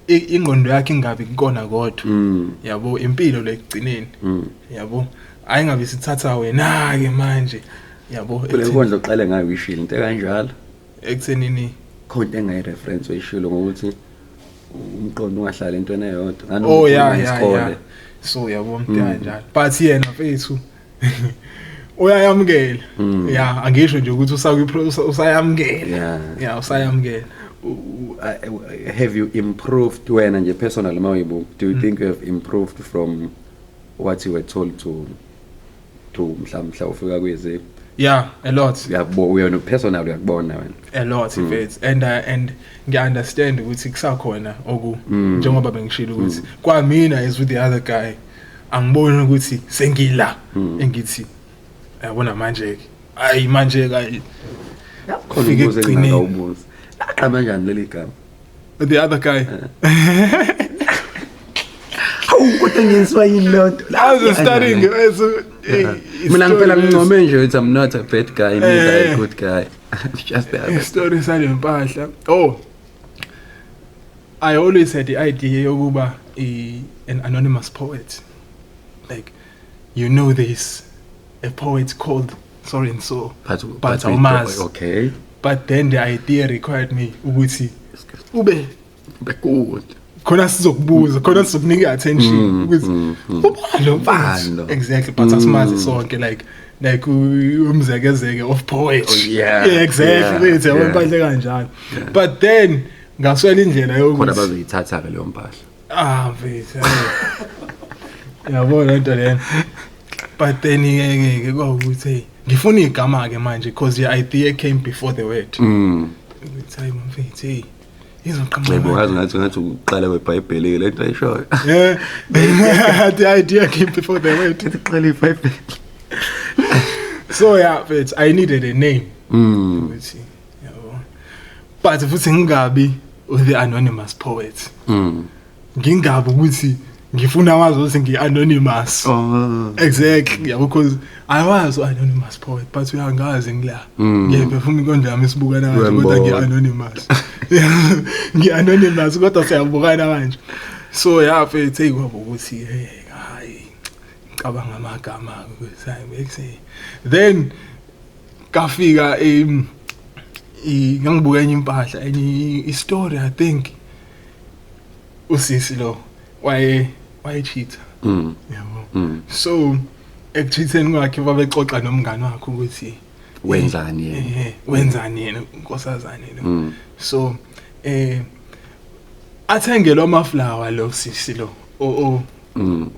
ingqondo yakhe ingabi kukona kodwa yabo impilo lekugcineni yabo ayingabe sithatha wena ke manje yabo le nkondlo oqale ngayo ishilo into kanjalo ekuthenini khona engayi reference oyishilo ngokuthi umqondo ungahlala entweni eyodwa oh yeah so yabo umuntu kanjalo but yena mfethu uyayamukela yeah angisho nje ukuthi usayamukela yeah usayamukela. Have you improved wena nje personal mayibo do you think you have improved from what you were told to mhla ufika kwezi yeah a lot uyabo wena personal uyakubona wena a lot of it and ngi understand ukuthi kusakhona oku njengoba bengishilo ukuthi kwamina is with the other guy angibona ukuthi sengila engithi yabona manje ayi manje kayi khona ukuze ngingawubuza aqamba kanjani leli gama the other guy hawu kodwa ngiyiswa yini lonto I was studying mina ngifela ngincome nje ukuthi I'm not a bad guy I'm a good guy just the story sale impahla oh I always had the idea yokuba an anonymous poet like you know there's a poet called so and so but okay but then the idea required me ukuthi ube good khona sizokubuza khona sizokunika attention ukuthi ubalo exactly but asimazi sonke like umzekezeke of poetry yeah exactly it's awempahla kanjalo but then ngaswela indlela yokuthi khona bazoyithatha ke leyo mpahla mfethu yabona into lena but then ngeke kwawukuthi ngifuna igama ke manje because the idea came before the word ukuthi mfethu izoqhamuka ngathi uqala weBhayibheli le nto ayishoyo the idea came before the word uqala iBhayibheli so yeah but I needed a name ukuthi yabo but futhi ngingabi the anonymous poet ngingabi ukuthi ngifuna wazi ukuthi ngi-anonymous exactly yabo because I was anonymous poet but uyangazi ngila ngiyaphefuma inkondlo yami isibukana kanje kodwa ngi-anonymous ngi-anonymous kodwa siyabukana kanje so yeah mfethu kwabo ukuthi hayi cabanga amagama ukuthi then kafika ngangibuka enye impahla enye istory I think usisi lo waye cheat yabo so ekucheatheni kwakhe babexoxa nomngane wakhe ukuthi wenzani yena unkosazane lo so athengelwa amaflower lo sisi lo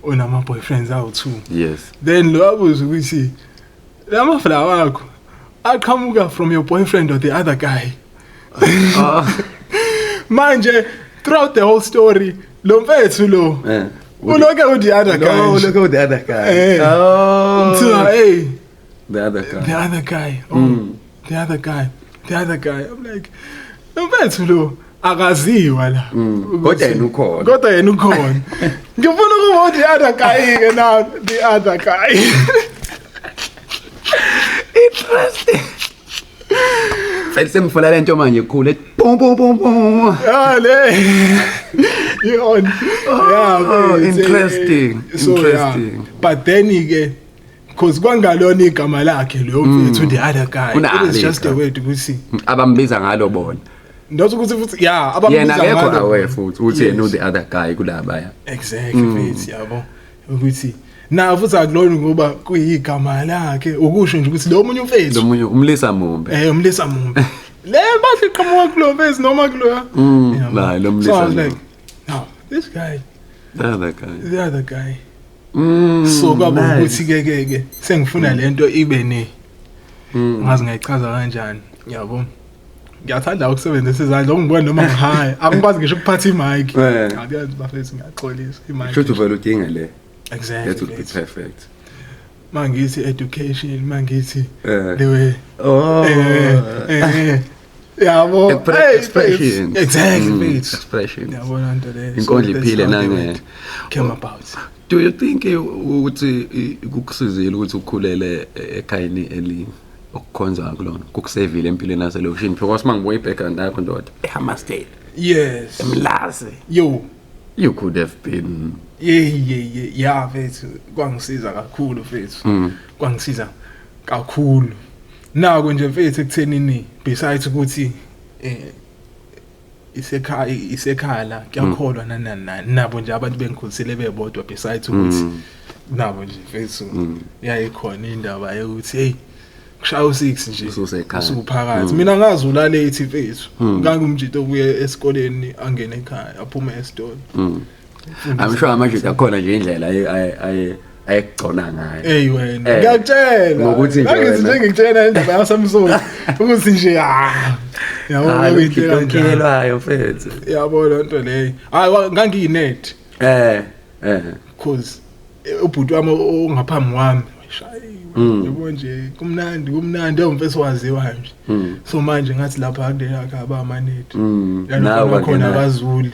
onama boyfriends awu2 yes then lo abuza ukuthi lama flower wakho aqhamuka from your boyfriend or the other guy manje throughout the whole story lo mfethu lo uloke with the other guy look at the other guy the other guy the other guy I'm like lo mfethu lo akaziwa la kodwa yena ukhona ngifuna ukuba the other guy ke now the other guy interesting Sengifuna lento manje cool bom le you interesting but then ke because kwangalona igama lakhe lo mfethu the other guy it is just a way ukuthi abambiza ngalo bona ndothi ukuthi futhi yeah abambiza ngalo yena akekho aware futhi uthi yena the other guy kulabaya exactly mfethu yabo ukuthi na futhi akulona ngoba kuyigama lakhe ukusho nje ukuthi lo munye umfethu lo munye umlisa mumbe umlisa mumbe le bahle iqhamuka kulo mfethu noma kulo la lo mlisa like no this guy the other guy so kwaba ukuthi ke sengifuna lento ibe ne ngazi ngayichaza kanjani yabo ngiyathanda ukusebenzisa izandla ungibona noma ngihaya angikwazi ngisho ukuphatha imic ngabiyazi bafethu ngiyaxolisa imic should uvela udinga le exactly that would be perfect mangithi education mangithi Eh. the way Oh. yabo Expression. exactly Mm, mfethu expression. yabona into le Inkondlo iphile nange. came about. Do you think ukuthi kukusizile ukuthi ukhulele ekhayeni okukhonza kulona kukusevile empilweni yaselokishini because mangibuye ibheka nakho ndoda eHammersdale Yes. emlazi Yo. you could have been Yeah mfethu kwangisiza kakhulu mfethu. Kwangisiza kakhulu. Nako nje mfethu ekuthenini besides ukuthi isekhaya la kuyakholwa nani nabo nje abantu bengikhulisile bebodwa besides ukuthi nabo nje mfethu yayikhona indaba yokuthi hey kushaya u6 nje Ususekhaya. usuphakathi mina ngazula late mfethu ngangumjito kuye esikoleni angena ekhaya aphuma esitolo. I'm sure manje akhona nje indlela ayekugcona ngayo Hey wena ngiyakutshela Ngokuthi nje ngithi wena. ngikutshela indaba yaSamsung ukuthi nje yabo into lokhelwayo mfethu yabo lonto leyo hayi ngangiyinet because ubhuti wami ongaphambi kwami yabo nje kumnandi umfethu waziwayo nje so manje ngathi lapha akudela yakhe abamanet nawe khona abazuli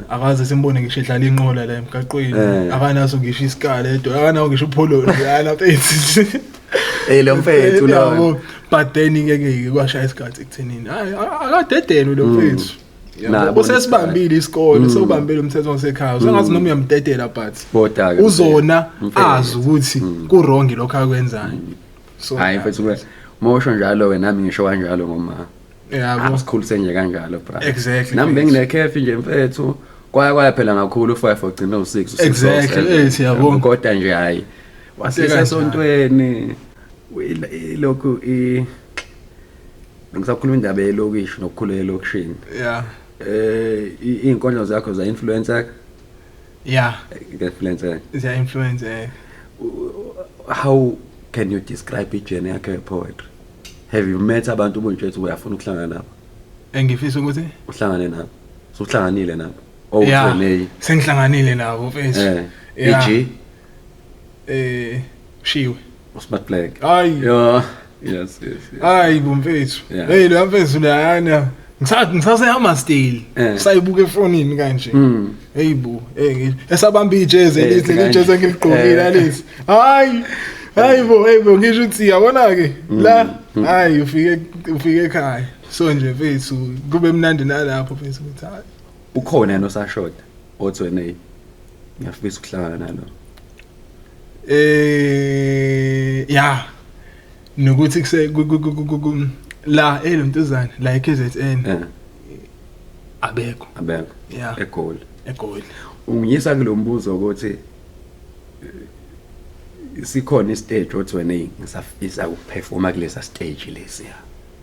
akaze simbone ngisho edlala inqola la emgaqweni akanaso ngisho isikala edwa akanawo ngisho upholo yana mfethu lo mfethu lo but then ke kwashaya isikhathi ekuthenini hayi akadedelo lo mfethu Nah, yabo sesibambile isikole sobambile umthetho wasekhaya sengathi noma uyamdedela but Kodwa-ke uzona mfethu. azi ukuthi kurongi lokho akwenzayo so hayi mfethu mosho njalo wena nami ngisho kanjalo ngoma yabo asikhulise nje kanjalo bra Exactly, nami mfethu. benginekhefi nje mfethu kwaya phela ngakhulu 5 ogcina u6 Exactly, yabo. kodwa nje hayi wasise kanjalo. sontweni lokhu ngisakhuluma indaba yelokishi nokukhulela elokishini yeah iinkondlo zakho za influencer influencer ziya influence how can you describe ijourney yakho ye-poetry have you met abantu ubunjethu uyafuna ukuhlangana nabo engifisa ukuthi uhlangane nabo uhlanganile nabo yeah uthenei sengihlanganile nabo mfethu Yeah. Shiwe Smart Black hayi yeah yes hayi bomfethu Yeah. hey lo mfethu layana ngisasehamarsdale sayibuka efonini kanje hey bu esabamba ijezi lezi ijezi engiligqokile lezi hayi bo ngisho ukuthi yabona ke la hayi ufike ekhaya so nje mfethu kube mnandi nalapho mfethu ukuthi hayi ukhona yena osashoda othenei ngiyafisa ukuhlangana nalo yeah nokuthi kuse la elontuzana la eKZN abekho yeah egoli ungiyisa kulombuzo ukuthi sikhona istage othenei ngisafisa ukuperforma kulesa stage lesiya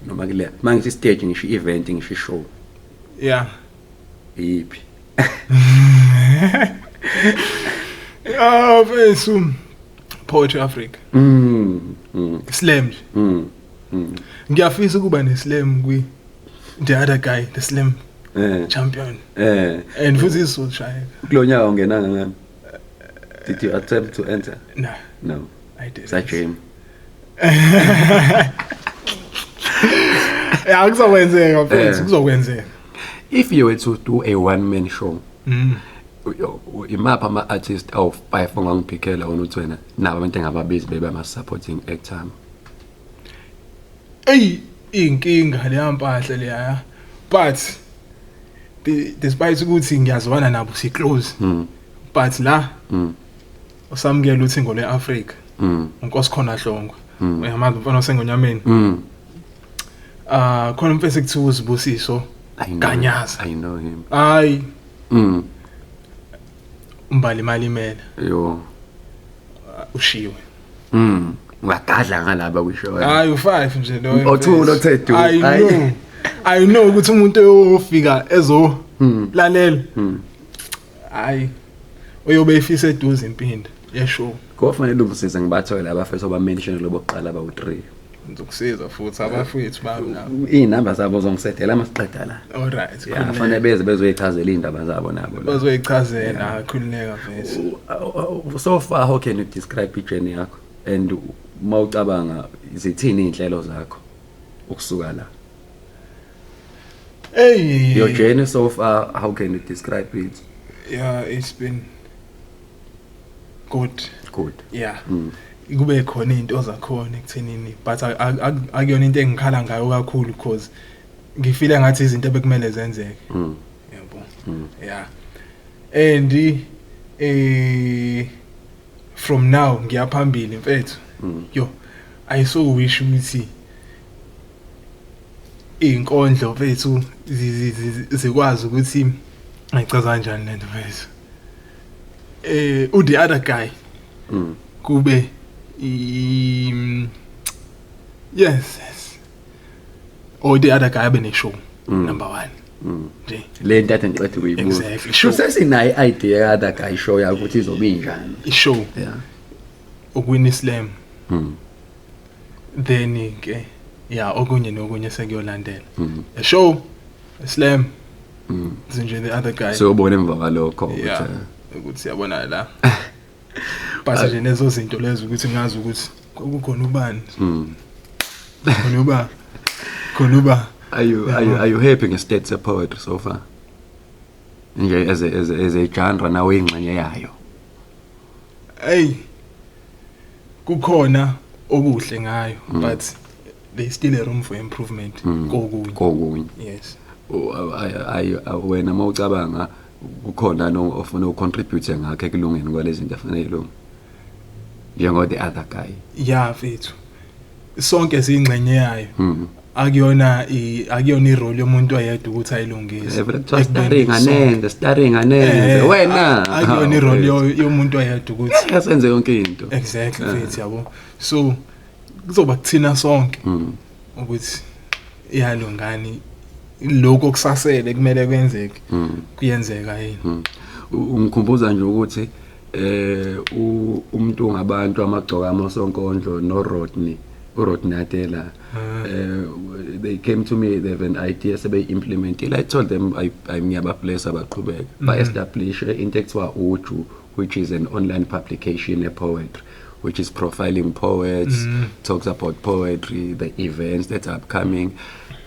noma kule mangithi stage ngisho event ngisho show yeah yipi mfethu Poetry Africa slam ngiyafisa ukuba neslam the other guy the slam champion and futhi isoshaya kulonyaka ungenanga ngami did you attempt to enter no I did sajame akuzokwenzeka mfethu kuzokwenzeka if you were to do a one man show imapha ama-artist awu-5 ongangiphikela wona uthi wena nabo abantu engababizi bebe ama-supporting actor inkinga leya mpahla leya but despite ukuthi ngiyazwana nabo si close but la usamukela uthingo le-Africa uNkosikhona Dlongwe uyamazi mfana osengonyameni khona mfethu ekuthiwa uZibusiso Ganyaza I know him hayi umbali imali imela yo ushiwe ungagadla ngalaba kwisho hayi u5 nje lo othulo othethu I know ukuthi umuntu oyofika ezo lalela hayi uyobe efisa eduze impindi yeshow kofanele ungisize ngibathole abafethu abamention loboqala abawu3 ngizokusiza futhi abafethu bami nabo inamba zabo zongisedela amasiqeda la alright kufanele bezoyichazela indaba zabo nabo la bazoyichazela khulileka mfethu so far how can you describe ijourney yakho and mawucabanga izithini inhlelo zakho ukusuka la Hey, your journey so far, how can you describe it? yeah, it's been good. Good. Yeah. Mm. Kube khona into zakhona ekuthenini, but akuyona into engikhala ngayo kakhulu because ngifila ngathi izinto bekumele zenzeke. Mm. Yabo. Mm. Yeah. And from now ngiyaphambili mfethu. Mm. Yo, I so wish ukuthi inkondlo mfethu zikwazi ukuthi ayichaza kanjani lento mfethu. The other guy Mm. kube yes. Or the other guy bene show number 1. Mm. Nje. Le ntathe ngiqeda kuyibuza. Exactly. Sure sesinayo idea kada guy show yakho ukuthi izobe injani. Ishow Yeah. ukwini slam. Mm. Then ke yeah okunye nokunye sekuyolandela. Mm. A show, a slam, Mm. nje the other guy. So ubone emva kwalokho yeah, ukuthi ukuthi siyabona la. Base nje lezo zinto lezo ukuthi ngazi ukuthi kukhona ubani. Khona uba. are you happy ngestate se poetry so far? Nje as a genre nawe ingxenye yayo. Hey. Kukhona okuhle ngayo but there's still a room for improvement kokunye. Yes. Wena mawucabanga kukhona no ofuna ucontribute ngakhe kulungeni kwalezi zinto afanele lo njengo the other guy. Yeah mfethu. Sonke singxenye yayo. Akuyona irole yomuntu oyedwa ukuthi ayilungise. Starring anenze wena. Akuyona irole yomuntu oyedwa ukuthi asenze yonke into. Exactly mfethu yabo. So kuzoba kuthina sonke ukuthi iyalungani lokho kusasele kumele kwenzeke kuyenzeka yini. Ungikhumbuza nje ukuthi umuntu ngabantu amagcoka amasonkondlo no Rodney Adela they came to me, they have an idea so they implement it. I told them I'm nearby place abaqhubeka by establish into ekuthiwa uju, which is an online publication, a poetry which is profiling poets, talks about poetry, the events that are upcoming,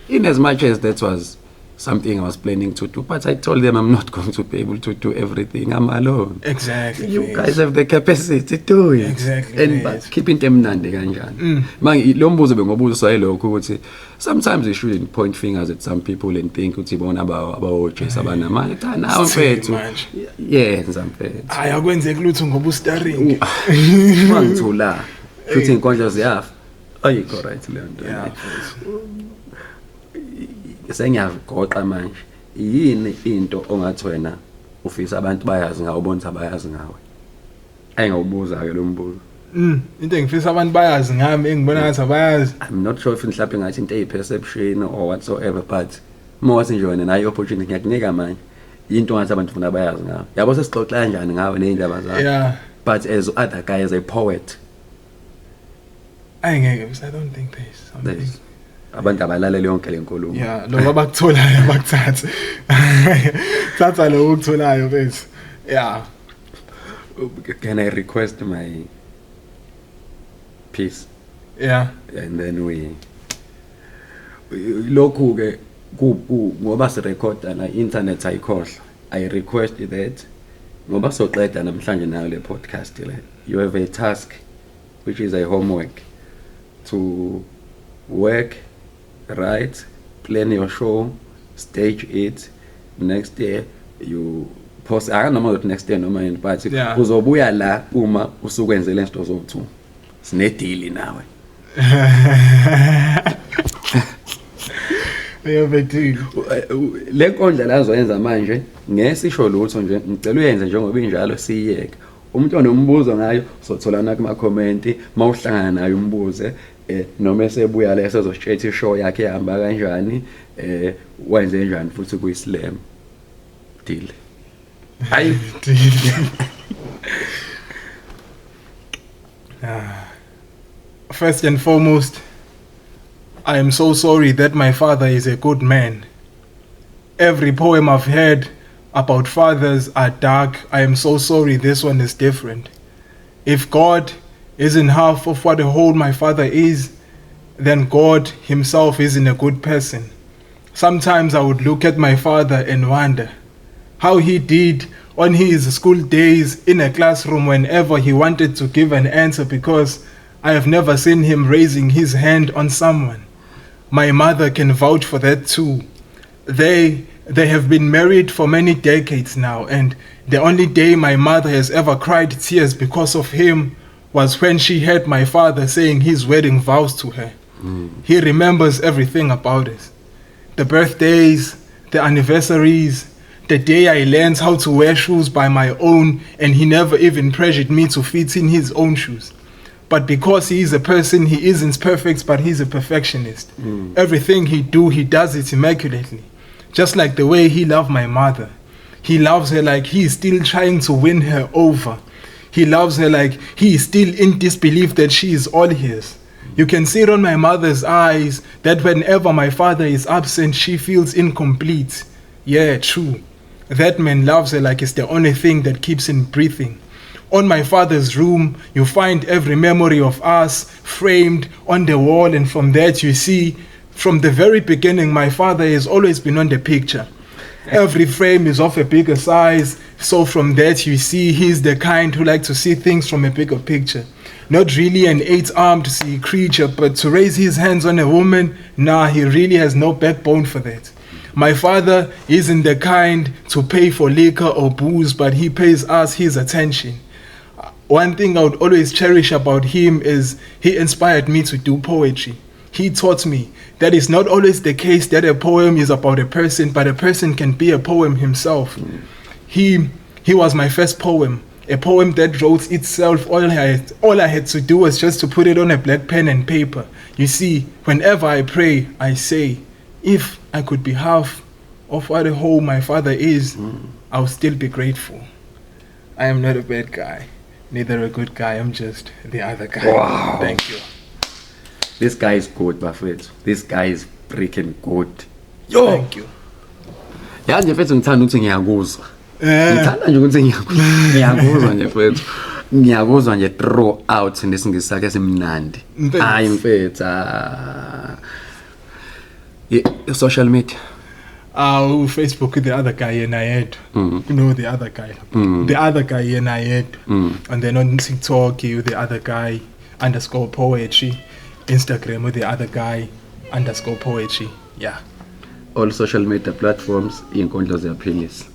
in as much as that was something I was planning to do, but I told them I'm not going to be able to do everything. I'm alone. Exactly. You guys have the capacity to do it. Exactly. And but keeping them mnandi kanjani. Manje lo mbuzo bengobuza lokho ukuthi sometimes you shouldn't point fingers at some people and think ukuthi bona abawoje sabanamali. Cha nawe mfethu. Yenza mfethu. Hayi akwenzeki lutho ngoba ustarring. Mangithula. Futhi inkondlo ziyafa. Ayikho right le nto. Yeah. Sengiyagoqa manje yini into ongathi wena ufisa abantu bayazi ngawo bonke abayazi ngawe ayingawubuza ke lo mbuzo into engifisa abantu bayazi ngami engibona ngathi abayazi. I'm not sure if mhlawumbe ngathi into eyiperception or whatsoever, but mawase nje wena nayo opportunity ngiyakunika manje into ongathi abantu ufuna bayazi ngawe yabo sesixoxa kanjani ngawe nezindaba zakho. Yeah, but as other guy, as a poet ayengeke I don't think there's something. Abantu abalalele yonke le nkulumo. Yeah, lokho abakutholayo bakuthatha. Thatha lokho ukutholayo bese. Yeah. Can I request my piece? Yeah. And then we lokhu ke ngoba si record na internet ayikhohlwa. I request that ngoba soqeda namhlanje nayo le podcast le. You have a task which is a homework to work, write, plan your show, stage it. Next day you post. I don't know what next day no man, but uzobuya la uma usukwenzele into zowu2. Sine deal nawe. Uyabethile. Le nkondla la zoyenza manje ngesisho lutho nje ngicela uyenze njengoba injalo siyiyeka. Umuntu onombuzo ngayo sotholana kuma comment mawuhlangana nayo umbuze noma esebuya la esezositshela ishow yakhe ihamba kanjani wenze njani futhi kuyislam deal. Hayi First and foremost, I am so sorry that my father is a good man. Every poem I've heard about fathers are dark. I am so sorry this one is different. If God isn't half of what a whole my father is, then God himself isn't a good person. Sometimes I would look at my father and wonder how he did on his school days in a classroom whenever he wanted to give an answer, because I have never seen him raising his hand on someone. My mother can vouch for that too. They have been married for many decades now, and the only day my mother has ever cried tears because of him was when she heard my father saying his wedding vows to her. He remembers everything about it. The birthdays, the anniversaries, the day I learned how to wear shoes by my own, and he never even pressured me to fit in his own shoes. But because he is a person, he isn't perfect, but he's a perfectionist. Everything he does it immaculately. Just like the way he loved my mother. He loves her like he is still trying to win her over. He loves her like he is still in disbelief that she is all his. You can see it on my mother's eyes that whenever my father is absent, she feels incomplete. Yeah, true. That man loves her like it's the only thing that keeps him breathing. On my father's room, you find every memory of us framed on the wall, and from that you see, from the very beginning, my father has always been on the picture. Every frame is of a bigger size, so from that you see he's the kind who likes to see things from a bigger picture. Not really an 8-armed sea creature, but to raise his hands on a woman, nah, he really has no backbone for that. My father isn't the kind to pay for liquor or booze, but he pays us his attention. One thing I would always cherish about him is he inspired me to do poetry. He taught me that it's not always the case that a poem is about a person, but a person can be a poem himself. He was my first poem, a poem that wrote itself. All I had to do was just to put it on a black pen and paper. You see, whenever I pray, I say, if I could be half of what a whole my father is, I would still be grateful. I am not a bad guy, neither a good guy, I'm just the other guy. Wow. Thank you. This guy is good, bafethu. This guy is freaking good. Yo. Thank you. Yazi nje mfethu ngithanda ukuthi ngiyakuzwa. Eh. Ngithanda nje ukuthi ngiyakuzwa nje mfethu. Ngiyakuzwa nje throughout nesingisi sakhe esimnandi. Thanks. Hayi mfethu. Social media. Facebook, the other guy in Ayed. You know the other guy. The other guy in Ayed. And then on TikTok, you the other guy _poetry. Instagram with the other guy _poetry. Yeah. All social media platforms inkondlo ziyaphilisa.